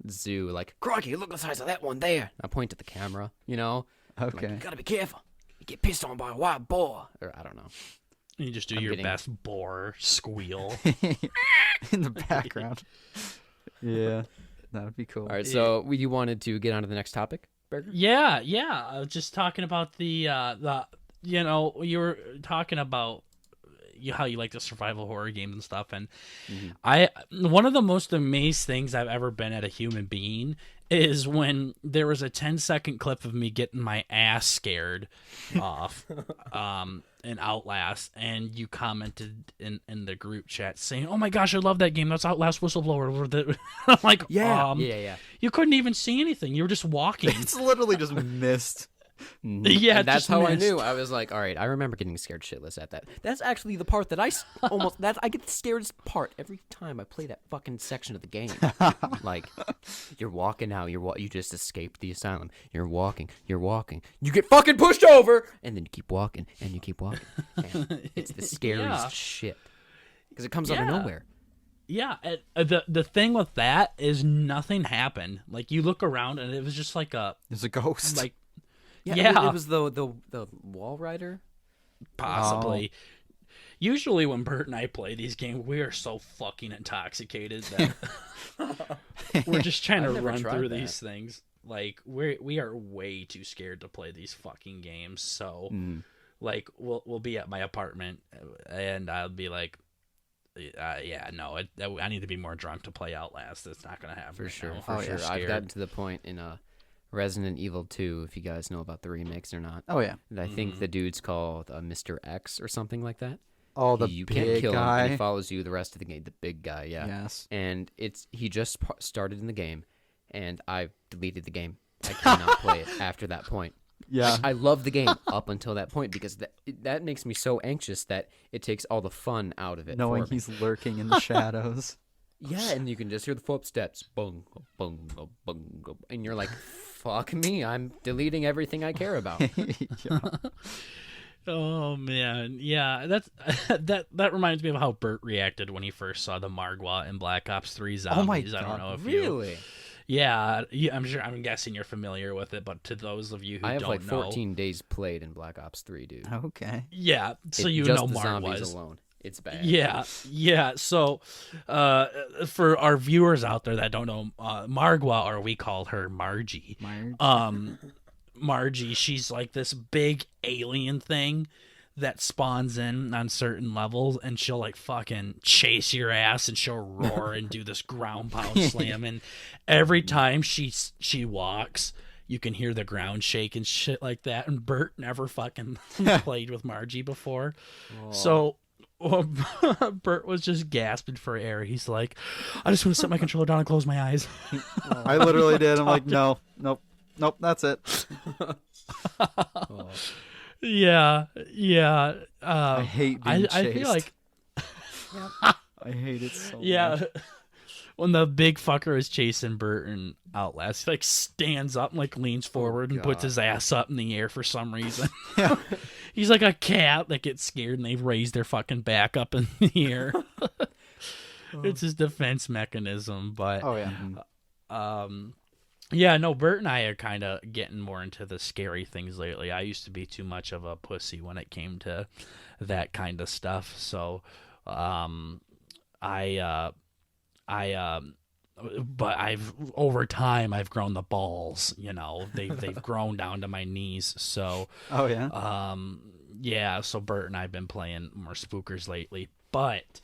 zoo, like, crikey, look the size of that one there. I point at the camera, you know? Okay. Like, you gotta be careful. You get pissed on by a wild boar. Or I don't know. You just do I'm your getting- best boar squeal. In the background. Yeah. That would be cool. All right, so you wanted to get on to the next topic, Burger? Yeah. I was just talking about the you were talking about how you like the survival horror games and stuff, and one of the most amazed things I've ever been at a human being is when there was a 10-second clip of me getting my ass scared off in Outlast, and you commented in the group chat saying, "Oh my gosh, I love that game. That's Outlast Whistleblower." I'm like, yeah. You couldn't even see anything. You were just walking. It's literally just mist. Yeah, and that's just how I missed. knew. I was like, all right, I remember getting scared shitless at that. That's actually the part that I get the scariest part every time I play that fucking section of the game. Like, you're walking out, you just escaped the asylum. You're walking, you get fucking pushed over, and then you keep walking, and you keep walking. And it's the scariest shit because it comes out of nowhere. Yeah, the thing with that is nothing happened. Like, you look around and it was just like There's a ghost. like. Yeah, it was the wall rider. Possibly. Usually when Bert and I play these games, we are so fucking intoxicated that we're just trying to run through these things. Like, we are way too scared to play these fucking games. So, like, we'll be at my apartment, and I'll be like, I need to be more drunk to play Outlast. That's not gonna happen For right sure, now. for sure. I've gotten to the point in Resident Evil 2, if you guys know about the remakes or not. Oh, yeah. I think the dude's called Mr. X or something like that. Oh, the you big can't kill guy. him, and he follows you the rest of the game. The big guy, yeah. Yes. And he just started in the game, and I deleted the game. I cannot play it after that point. Yeah. I love the game up until that point because that makes me so anxious that it takes all the fun out of it. Knowing for me. he's lurking in the shadows. Yeah, and you can just hear the footsteps. Boom, boom, boom, boom. And you're like, fuck me, I'm deleting everything I care about. Yeah. Oh man, yeah, that's that reminds me of how Bert reacted when he first saw the Margwa in Black Ops 3 Zombies. Oh my I don't God, know if Really? Yeah, I'm guessing you're familiar with it, but to those of you who I have don't like 14 know, days played in Black Ops 3, dude. Okay. yeah, so you just know the zombies Margwas. alone. It's bad. Yeah. So, for our viewers out there that don't know, Margwa, or we call her Margie. Margie, she's like this big alien thing that spawns in on certain levels, and she'll like fucking chase your ass, and she'll roar and do this ground pound slam, and every time she walks, you can hear the ground shake and shit like that. And Bert never fucking played with Margie before, so Bert was just gasping for air. He's like, I just want to set my controller down and close my eyes. I literally did. I'm like, nope, that's it. Yeah. I hate being I chased. feel like, I hate it so yeah, much. when the big fucker is chasing Bert in Outlast, he like stands up and like leans forward and puts his ass up in the air for some reason. Yeah. He's like a cat that gets scared and they raise their fucking back up in the air. It's his defense mechanism, but Oh yeah. yeah, no, Bert and I are kind of getting more into the scary things lately. I used to be too much of a pussy when it came to that kind of stuff. So, but over time I've grown the balls. You know, they've grown down to my knees. So, Oh yeah. yeah. So Bert and I've been playing more spookers lately. But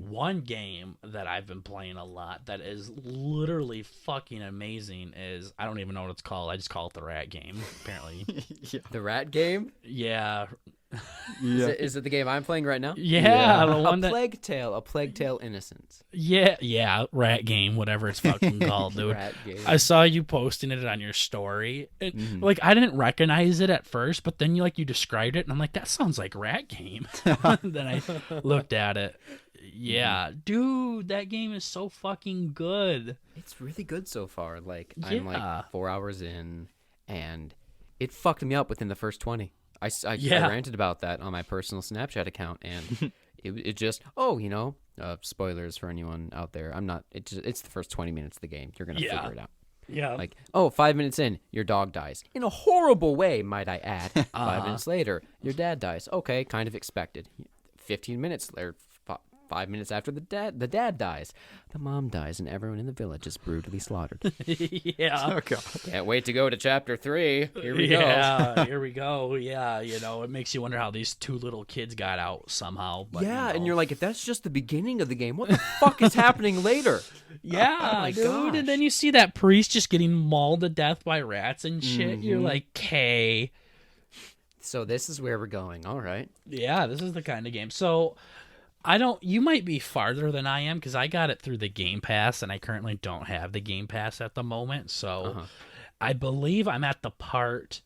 one game that I've been playing a lot that is literally fucking amazing is, I don't even know what it's called. I just call it the rat game, apparently. The rat game? Yeah. Yeah. Is it the game I'm playing right now? Yeah, the one a that... Plague Tale Innocence. Yeah, rat game, whatever it's fucking called, dude. Rat game. I saw you posting it on your story. Like, I didn't recognize it at first, but then you described it, and I'm like, that sounds like rat game. Then I looked at it. Yeah, dude, that game is so fucking good. It's really good so far. Like, Yeah. I'm like 4 hours in, and it fucked me up within the first 20. I ranted about that on my personal Snapchat account, and it just, spoilers for anyone out there. It's the first 20 minutes of the game. You're going to figure it out. Yeah. Like, 5 minutes in, your dog dies. In a horrible way, might I add. 5 minutes later, your dad dies. Okay, kind of expected. 15 minutes later, 5 minutes after the dad dies. The mom dies, and everyone in the village is brutally slaughtered. Yeah. Oh, God. Can't wait to go to chapter 3. Here we go. Yeah, here we go. Yeah, it makes you wonder how these 2 little kids got out somehow. But, Yeah, and you're like, if that's just the beginning of the game, what the fuck is happening later? Yeah, my dude. gosh. And then you see that priest just getting mauled to death by rats and shit. You're like, okay. So this is where we're going. All right. Yeah, this is the kind of game. So you might be farther than I am because I got it through the Game Pass and I currently don't have the Game Pass at the moment. So I believe I'm at the part.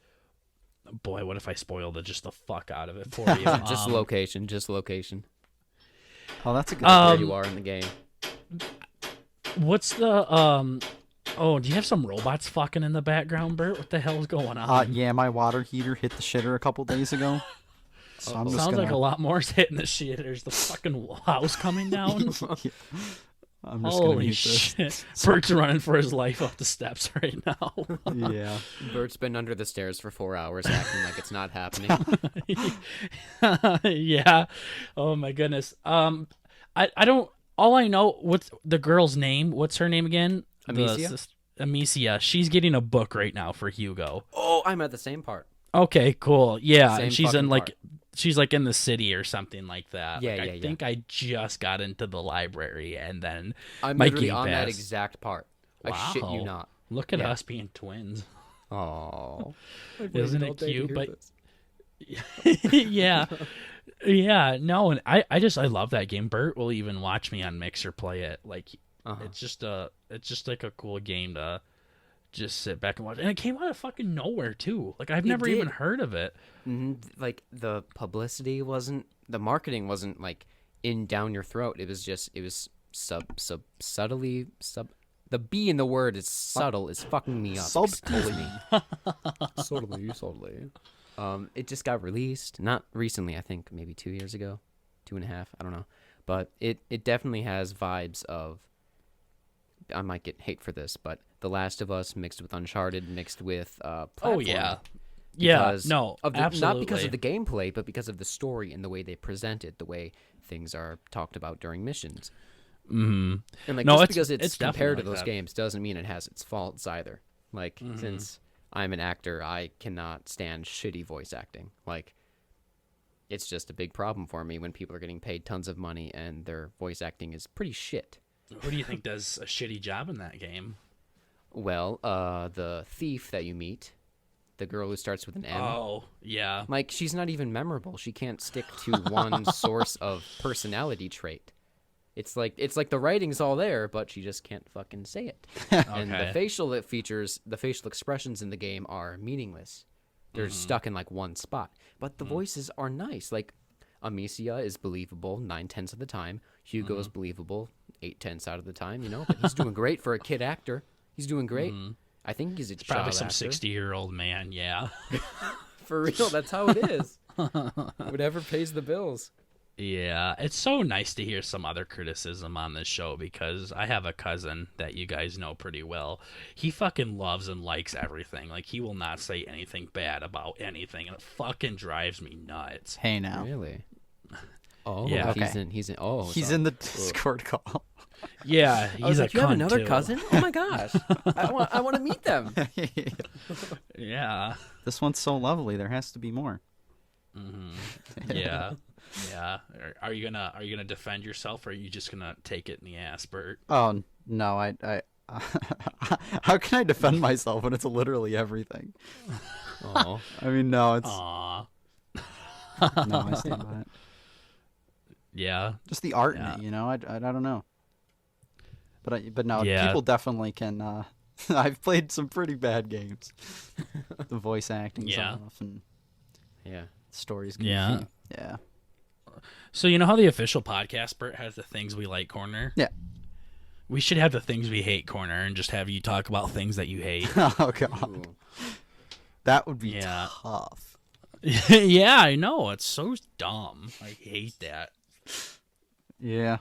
Boy, what if I spoiled just the fuck out of it for you? Just location. Oh, that's a good Where you are in the game. What's the Oh, do you have some robots fucking in the background, Bert? What the hell's going on? Yeah, my water heater hit the shitter a couple days ago. So I'm just Sounds gonna... like a lot more's hitting the shit. There's the fucking house coming down. I'm just Holy gonna mute shit. this. Bert's running for his life up the steps right now. Yeah. Bert's been under the stairs for 4 hours acting like it's not happening. Yeah. Oh my goodness. I don't. All I know. What's the girl's name? What's her name again? Amicia? Amicia. She's getting a book right now for Hugo. Oh, I'm at the same part. Okay, cool. Yeah, Same and she's in fucking like part. she's like in the city or something like that. Yeah, Like, yeah, I think I just got into the library and then I'm my literally Game on that Pass. exact part. I Wow. shit you not. Look at Yeah. us being twins. Oh, Isn't it cute? But yeah. Yeah, no, and I love that game. Bert will even watch me on Mixer play it. Like it's just like a cool game to just sit back and watch. And it came out of fucking nowhere too. Like I've never even heard of it. Like the publicity wasn't, the marketing wasn't like in down your throat. It was subtly. The B in the word is subtle. Is fucking me up. Excuse me. Subtly. It just got released, not recently. I think maybe 2 years ago, 2.5. I don't know, but it definitely has vibes of. I might get hate for this, but The Last of Us mixed with Uncharted mixed with Oh platforming. yeah. Yeah, Because no, of the, absolutely. not because of the gameplay, but because of the story and the way they present it, the way things are talked about during missions. Mm-hmm. And like No, just because it's definitely compared to like those that. games doesn't mean it has its faults either. Like since I'm an actor, I cannot stand shitty voice acting. Like it's just a big problem for me when people are getting paid tons of money and their voice acting is pretty shit. Who do you think does a shitty job in that game? Well, the thief that you meet, the girl who starts with an M. Oh, yeah. Like, she's not even memorable. She can't stick to one source of personality trait. It's like the writing's all there, but she just can't fucking say it. And the facial expressions in the game are meaningless. They're stuck in like one spot. But the voices are nice. Like, Amicia is believable 9/10 of the time. Hugo is believable 8/10 out of the time, you know? But he's doing great for a kid actor. He's doing great. I think he's a Probably child some actor. 60-year-old man, yeah. For real, that's how it is. Whatever pays the bills. Yeah, it's so nice to hear some other criticism on this show because I have a cousin that you guys know pretty well. He fucking loves and likes everything. Like, he will not say anything bad about anything, and it fucking drives me nuts. Hey now. Really? Oh, Yeah. Okay. He's He's in the Discord call. Yeah, I was he's like, a you have cunt, another too. cousin? Oh my gosh. I want to meet them. Yeah. This one's so lovely. There has to be more. Yeah. Yeah. Are you gonna defend yourself, or are you just gonna take it in the ass, Bert? Oh no, I how can I defend myself when it's literally everything? Oh. I mean, no, it's Aw. no, I stand by it. Yeah. Just the art Yeah. in it, you know. I don't know, but no, Yeah. people definitely can. I've played some pretty bad games. The voice acting's Yeah. off and Yeah. the story's goofy. Yeah. Yeah. So you know how the official podcast, Bert, has the things we like corner? Yeah. We should have the things we hate corner and just have you talk about things that you hate. Oh god, Ooh. that would be Yeah. tough. Yeah, I know. It's so dumb. I hate that. Yeah.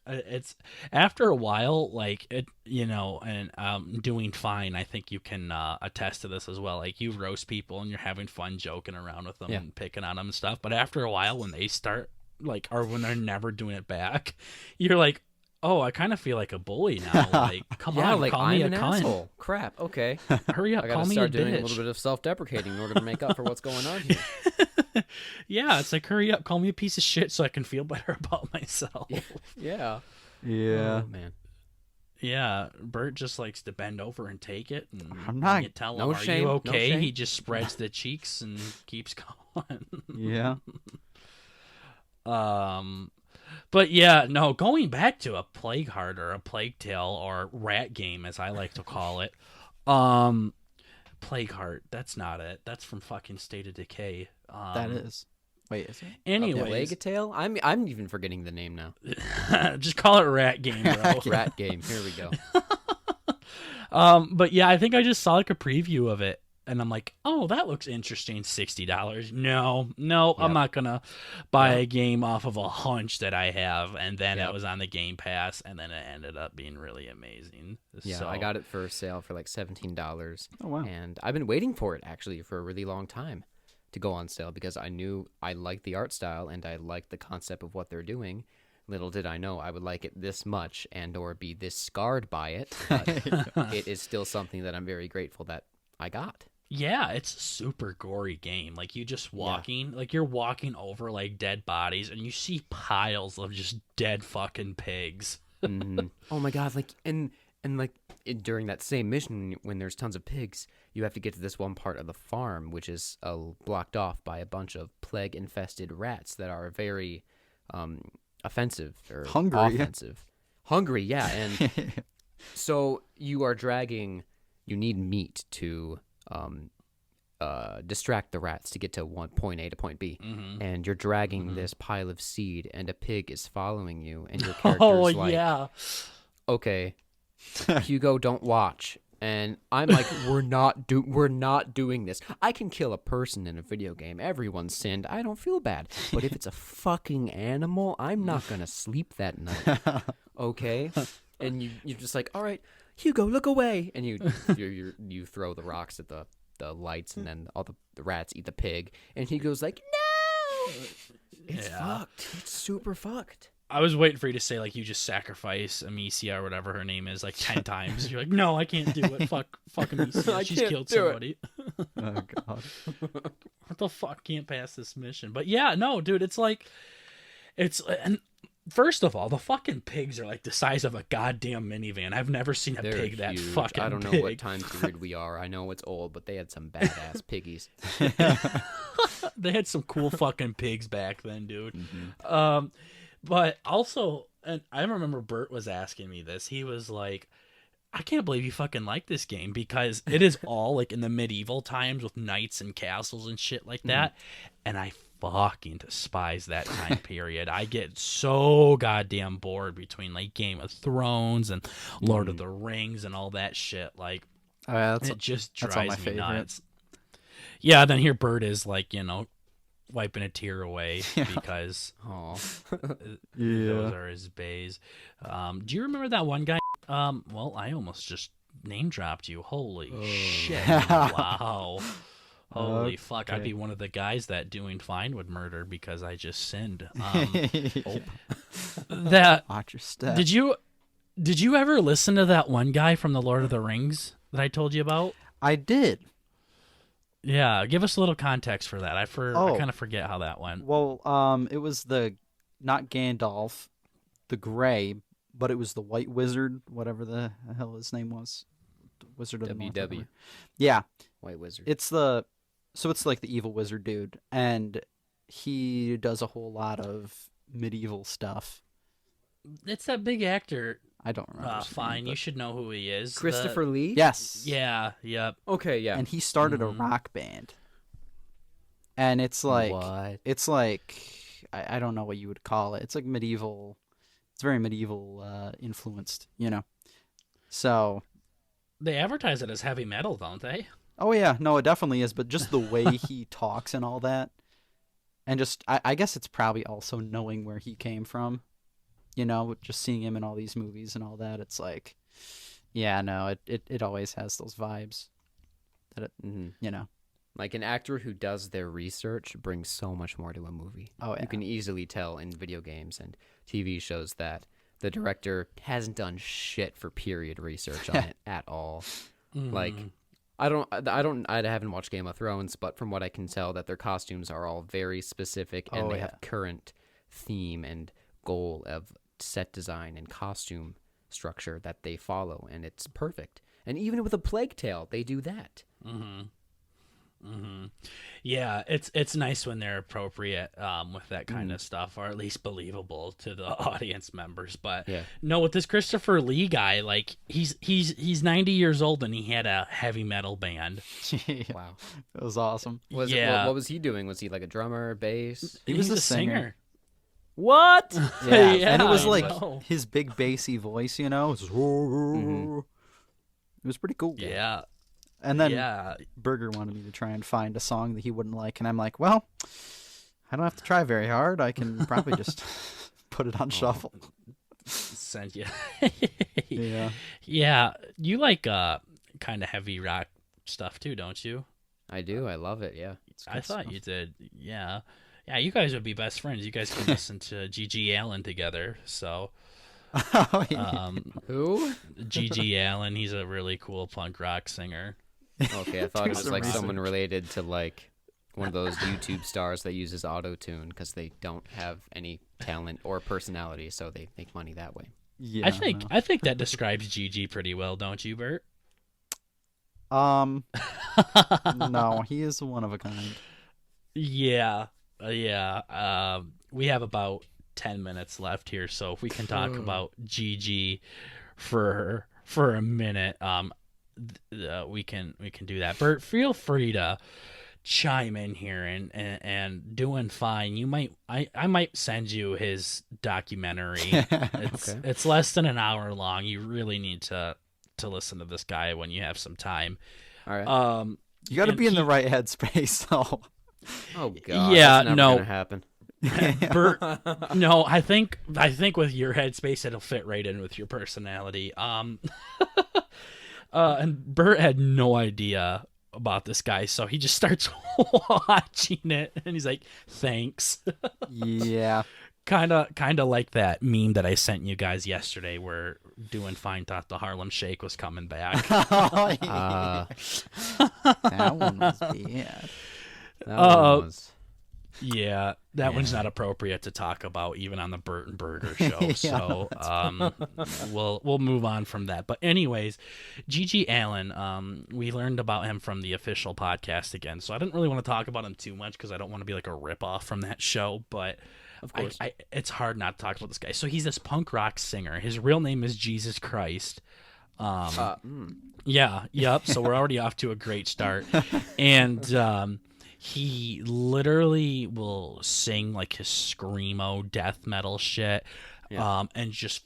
It's after a while, like it, you know, and doing fine. I think you can attest to this as well. Like you roast people and you're having fun joking around with them Yeah. and picking on them and stuff. But after a while, when they start like, or when they're never doing it back, you're like, oh, I kind of feel like a bully now. Like, come on, like, call I'm me a an cunt. asshole. Crap. Okay. Hurry up, I call gotta me a start doing a bitch. little bit of self-deprecating in order to make up for what's going on here. Yeah, it's like, hurry up, call me a piece of shit so I can feel better about myself. Yeah. Yeah. Oh, man. Yeah, Bert just likes to bend over and take it. And I'm not- you tell him, No are shame, you no okay? shame. He just spreads the cheeks and keeps going. Yeah. But yeah, no, going back to a Plague Heart or a Plague Tale or Rat Game, as I like to call it. Plague Heart, that's not it. That's from fucking State of Decay. That is. Wait, is it? Anyways, Plague Tale? I'm even forgetting the name now. just call it Rat Game, bro. Rat Game. Here we go. But yeah, I think I just saw like a preview of it, and I'm like, oh, that looks interesting. $60. No, I'm not gonna buy a game off of a hunch that I have, and then it was on the Game Pass, and then it ended up being really amazing. Yeah, So, I got it for sale for like $17. Oh, wow. And I've been waiting for it actually for a really long time to go on sale because I knew I liked the art style and I liked the concept of what they're doing. Little did I know I would like it this much and or be this scarred by it, but it is still something that I'm very grateful that I got. Yeah, it's a super gory game. Like you just walking, like you're walking over like dead bodies, and you see piles of just dead fucking pigs. Mm-hmm. Oh my god! Like and like during that same mission, when there's tons of pigs, you have to get to this one part of the farm, which is blocked off by a bunch of plague-infested rats that are very offensive or Hungry. offensive. Hungry, yeah. And so you are dragging. You need meat to distract the rats to get to point A to point B, and you're dragging this pile of seed, and a pig is following you, and your character's like, okay, Hugo, don't watch. And I'm like, we're not doing this. I can kill a person in a video game. Everyone's sinned. I don't feel bad. But if it's a fucking animal, I'm not gonna sleep that night. Okay? And you're just like, all right, Hugo, look away. And you throw the rocks at the lights, and then all the rats eat the pig. And Hugo's like, no, it's fucked. It's super fucked. I was waiting for you to say, like, you just sacrifice Amicia or whatever her name is, like, 10 times. You're like, no, I can't do it. Fuck Amicia. She's killed somebody. Oh, God. What the fuck? Can't pass this mission. But yeah, no, dude, it's like, and first of all, the fucking pigs are like the size of a goddamn minivan. I've never seen a They're pig that huge. fucking I don't know big. what time period we are. I know it's old, but they had some badass piggies. They had some cool fucking pigs back then, dude. Mm-hmm. But also, and I remember Bert was asking me this. He was like, I can't believe you fucking like this game because it is all like in the medieval times with knights and castles and shit like that. And I fucking despise that time period. I get so goddamn bored between like Game of Thrones and Lord of the Rings and all that shit. Like, it just that's all my drives me favorite. nuts. Yeah, then here Bert is like, wiping a tear away because those are his bays. Do you remember that one guy? Well, I almost just name dropped you. Holy shit! Wow. Holy fuck! I'd be one of the guys that doing fine would murder because I just sinned. That Watch your step. did you ever listen to that one guy from the Lord of the Rings that I told you about? I did. Yeah, give us a little context for that. I kind of forget how that went. Well, it was not Gandalf, the Gray, but it was the White Wizard, whatever the hell his name was, Wizard of the North. WW. Yeah, White Wizard. it's like the evil wizard dude, and he does a whole lot of medieval stuff. It's that big actor. I don't remember. his Fine, name, you but- should know who he is. Christopher Lee? Yes. Yeah, yep. Okay, yeah. And he started a rock band. And it's like What? it's like I don't know what you would call it. It's like medieval. It's very medieval influenced, So, They advertise it as heavy metal, don't they? oh yeah, no, it definitely is, but just the way he talks and all that. And just I guess it's probably also knowing where he came from. Just seeing him in all these movies and all that, it's like, yeah, no, it always has those vibes. That Like, an actor who does their research brings so much more to a movie. Oh, yeah. You can easily tell in video games and TV shows that the director hasn't done shit for period research on it at all. Like, I haven't watched Game of Thrones, but from what I can tell, that their costumes are all very specific, and they have current theme and goal of set design and costume structure that they follow, and it's perfect. And even with A Plague Tale, they do that. Yeah, it's nice when they're appropriate with that kind of stuff, or at least believable to the audience members. But no, with this Christopher Lee guy, like he's 90 years old and he had a heavy metal band. Wow, it was awesome. What was he doing? Was he like a drummer, bass? He was a singer. What? Yeah, and it was like his big bassy voice, you know. It was pretty cool. Yeah. And then Burger wanted me to try and find a song that he wouldn't like, and I'm like, well, I don't have to try very hard. I can probably just put it on shuffle. Send you. Yeah. Yeah, you like kind of heavy rock stuff too, don't you? I do. I love it. Yeah. I thought you did. Yeah. Yeah, you guys would be best friends. You guys can listen to G.G. Allen together. So, who? G.G. Allen. He's a really cool punk rock singer. Okay, I thought it was like someone related to like one of those YouTube stars that uses auto-tune because they don't have any talent or personality, so they make money that way. Yeah, I think that describes Gigi pretty well, don't you, Bert? No, he is one of a kind. Yeah. We have about 10 minutes left here, so if we can talk about Gigi for a minute, we can do that. Bert, feel free to chime in here and doing fine. I might send you his documentary. It's less than an hour long. You really need to listen to this guy when you have some time. All right. You got to be in the right headspace, though. Oh God. Yeah, that's never gonna happen. Bert, no, I think with your headspace it'll fit right in with your personality. And Bert had no idea about this guy, so he just starts watching it, and he's like, "Thanks." Yeah. Kind of like that meme that I sent you guys yesterday, where Doing Fine thought the Harlem Shake was coming back. Oh, yeah. That one was bad. That one was... Yeah, that one's not appropriate to talk about even on the BurtnBurger show. So we'll move on from that. But anyways, G.G. Allen, we learned about him from the official podcast again. So I didn't really want to talk about him too much because I don't want to be like a ripoff from that show. But of course, it's hard not to talk about this guy. So he's this punk rock singer. His real name is Jesus Christ. Yeah, yep. So we're already off to a great start. And he literally will sing like his screamo death metal shit, and just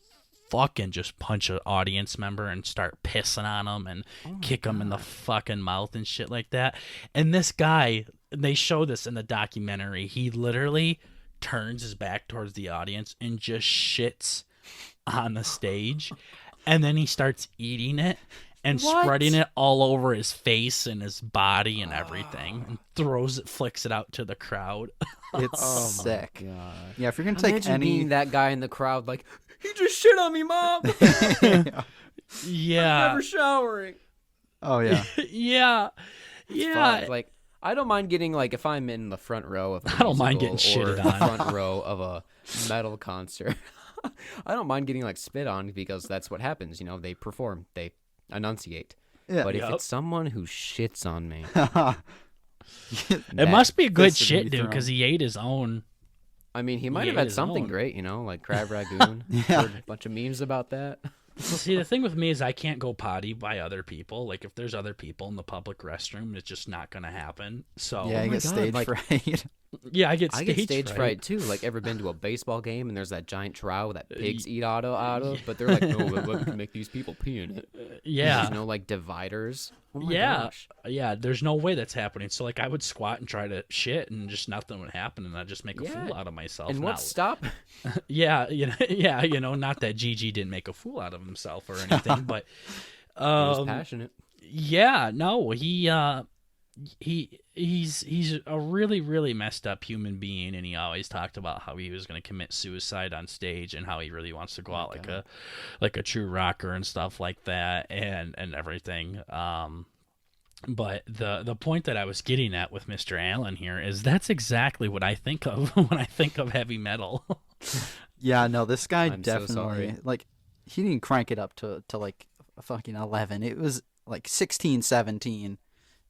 punch an audience member and start pissing on them and kick them in the fucking mouth and shit like that. And this guy, they show this in the documentary, he literally turns his back towards the audience and just shits on the stage, and then he starts eating it and spreading it all over his face and his body and everything, and flicks it out to the crowd. It's sick. God. Yeah, if you're gonna Imagine being that guy in the crowd, like, he just shit on me, Mom. Yeah, I'm never showering. Oh yeah. Yeah. Like, I don't mind getting, like, if I'm in the front row of a I don't mind getting shitted on. Front row of a metal concert. I don't mind getting, like, spit on, because that's what happens. You know, they perform, they enunciate. Yeah. But if it's someone who shits on me, it must be a good shit, dude, because he ate his own. I mean, he might have had something great, you know, like crab ragoon. Heard a bunch of memes about that. See, the thing with me is I can't go potty by other people. Like, if there's other people in the public restroom, it's just not going to happen. So yeah, I get stage fright. Yeah, I get stage fright too. Like, ever been to a baseball game and there's that giant trough that pigs eat out of, but they're like, no, but we can make these people pee in it. Yeah. There's no, like, dividers. Oh my gosh. Yeah, there's no way that's happening. So, like, I would squat and try to shit, and just nothing would happen, and I'd just make a fool out of myself. And what's stop? Yeah, not that Gigi didn't make a fool out of himself or anything, but he was passionate. Yeah, no, he he's a really, really messed up human being, and he always talked about how he was going to commit suicide on stage and how he really wants to go out like a true rocker and stuff like that, and everything. But the point that I was getting at with Mr. Allen here is that's exactly what I think of when I think of heavy metal. Yeah, no, this guy I'm so definitely sorry. like he didn't crank it up to like a fucking 11. It was like 16, 17,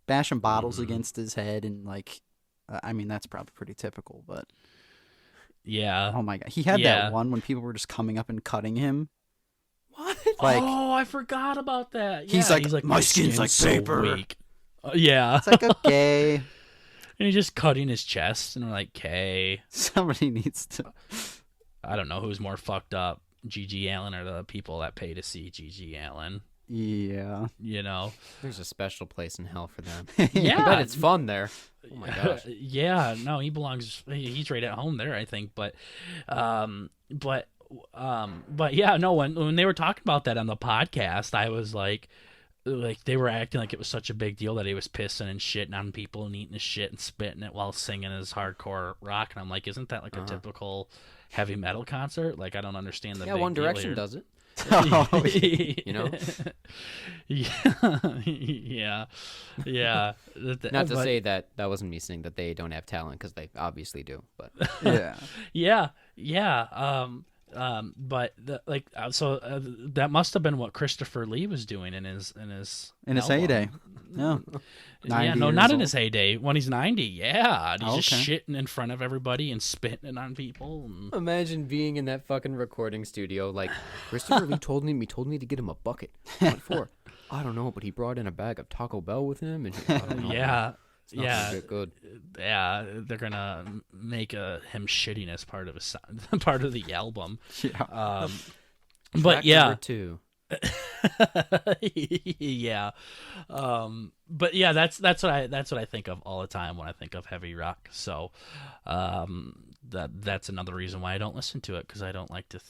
bashing bottles against his head, and like I mean that's probably pretty typical, but Yeah. oh my god, he had that one when people were just coming up and cutting him. What? Like, oh, I forgot about that. He's like, "My skin's like paper." weak. Yeah. It's like, okay, And he's just cutting his chest, and we're like, okay. somebody needs to. I don't know who's more fucked up, G.G. Allen or the people that pay to see G.G. Allen. Yeah. You know? There's a special place in hell for them. Yeah. I bet it's fun there. Oh my gosh. Yeah, no, he belongs. He's right at home there, I think. But yeah, no. When they were talking about that on the podcast, I was like they were acting like it was such a big deal that he was pissing and shitting on people and eating his shit and spitting it while singing his hardcore rock. And I'm like, isn't that like a typical heavy metal concert? Like, I don't understand the Yeah, big One deal Direction here. does it. Oh, You know? yeah. Not to say that wasn't me saying that they don't have talent, because they obviously do. But yeah. But that must have been what Christopher Lee was doing in his album. heyday. No. Yeah, 90 no, years not in old. his heyday. When he's 90, yeah, and he's just Okay. shitting in front of everybody and spitting it on people. And... imagine being in that fucking recording studio. Like, Christopher Lee told me to get him a bucket. What for? I don't know, but he brought in a bag of Taco Bell with him, and I don't know. Yeah, It's not yeah, gonna get good. yeah. They're gonna make him shitting as part of his part of the album. Yeah. But Track yeah, number 2. yeah, but yeah, that's what I think of all the time when I think of heavy rock. So, that's another reason why I don't listen to it, because I don't like to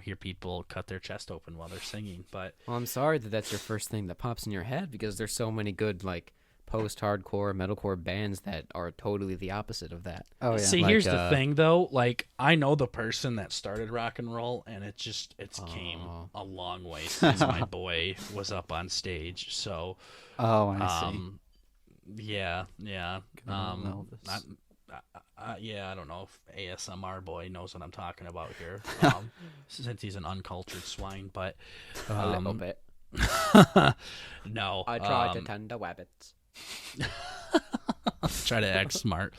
hear people cut their chest open while they're singing. But Well, I'm sorry that that's your first thing that pops in your head, because there's so many good, like, post-hardcore, metalcore bands that are totally the opposite of that. Oh yeah. see, Like, here's the thing though. Like, I know the person that started rock and roll, and it's came a long way since my boy was up on stage. So, Oh, I see. yeah. Elvis. Yeah, I don't know if ASMR boy knows what I'm talking about here, since he's an uncultured swine. But A little bit. no, I try to tend to rabbits. try to act smart.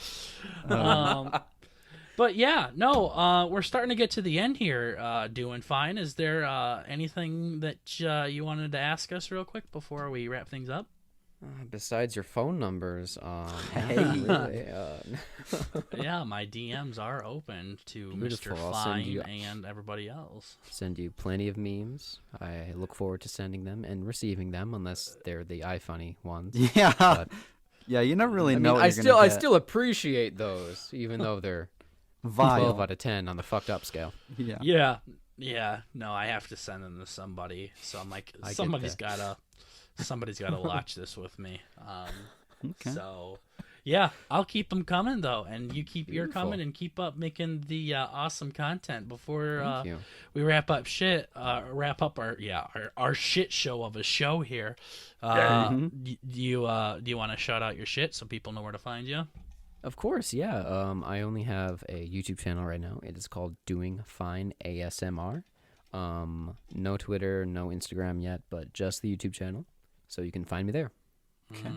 But yeah, no, we're starting to get to the end here. Doing fine. Is there anything that you wanted to ask us real quick before we wrap things up? Besides your phone numbers, Yeah, my DMs are open to Beautiful. Mr. I'll Fine send you- and everybody else. send you plenty of memes. I look forward to sending them and receiving them, unless they're the iFunny ones. Yeah. But- Yeah, you never really I know mean, what you're gonna get. still appreciate those, even though they're 12 Vile. out of 10 on the fucked up scale. Yeah. Yeah. No, I have to send them to somebody. So I'm like, I get somebody's that. gotta watch this with me. Okay. So, yeah, I'll keep them coming though, and you keep your Beautiful. coming, and keep up making the awesome content before Thank you. we wrap up our shit show of a show here. Do you want to shout out your shit so people know where to find you? Of course, yeah. I only have a YouTube channel right now. It is called Doing Fine ASMR. No Twitter, no Instagram yet, but just the YouTube channel. So you can find me there. Okay.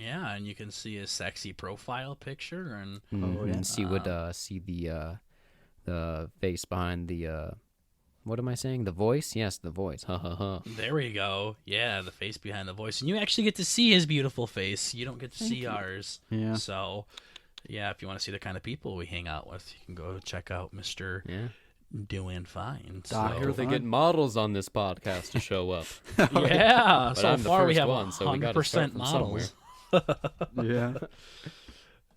Yeah, and you can see his sexy profile picture, and yeah. And see the face behind the what am I saying? The voice? Yes, the voice. Ha ha ha. there we go. Yeah, the face behind the voice, and you actually get to see his beautiful face. You don't get to see ours. Yeah. So, yeah, if you want to see the kind of people we hang out with, you can go check out Mr. Yeah. Doing Fine. Doc, So- you're They get models on this podcast to show up. yeah, But so I'm the far we first have one, so we gotta start 100% from models. Yeah.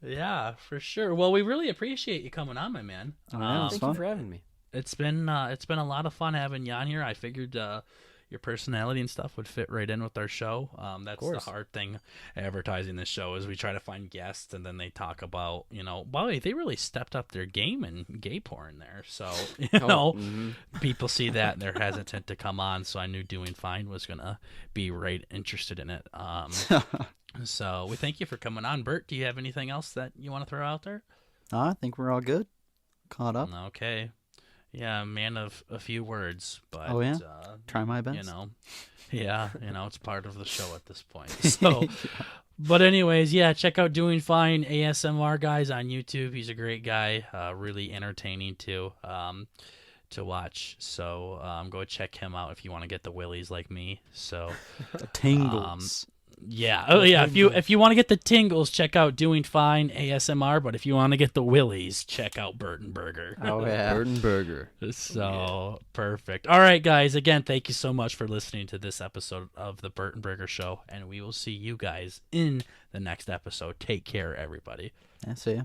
Yeah, for sure. Well, we really appreciate you coming on, my man. Oh, yeah, it's Thank fun. you for having me. It's been a lot of fun having you on here. I figured your personality and stuff would fit right in with our show. That's the course. hard thing advertising this show is we try to find guests and then they talk about, wow, they really stepped up their game in gay porn there. So, people see that and they're hesitant to come on. So I knew Doing Fine was going to be right interested in it. So we thank you for coming on. Bert, do you have anything else that you want to throw out there? I think we're all good. Caught up. Okay. Yeah, man of a few words, but Oh, yeah? Try my best. It's part of the show at this point. So, but anyways, yeah, check out Doing Fine ASMR guys on YouTube. He's a great guy, really entertaining too, to watch. So, go check him out if you want to get the willies like me. So, The tingles. yeah. Oh, yeah. If you want to get the tingles, check out Doing Fine ASMR. But if you want to get the willies, check out BurtnBurger. Oh, yeah. BurtnBurger. So perfect. All right, guys. Again, thank you so much for listening to this episode of the BurtnBurger Show, and we will see you guys in the next episode. Take care, everybody. Yeah, see ya.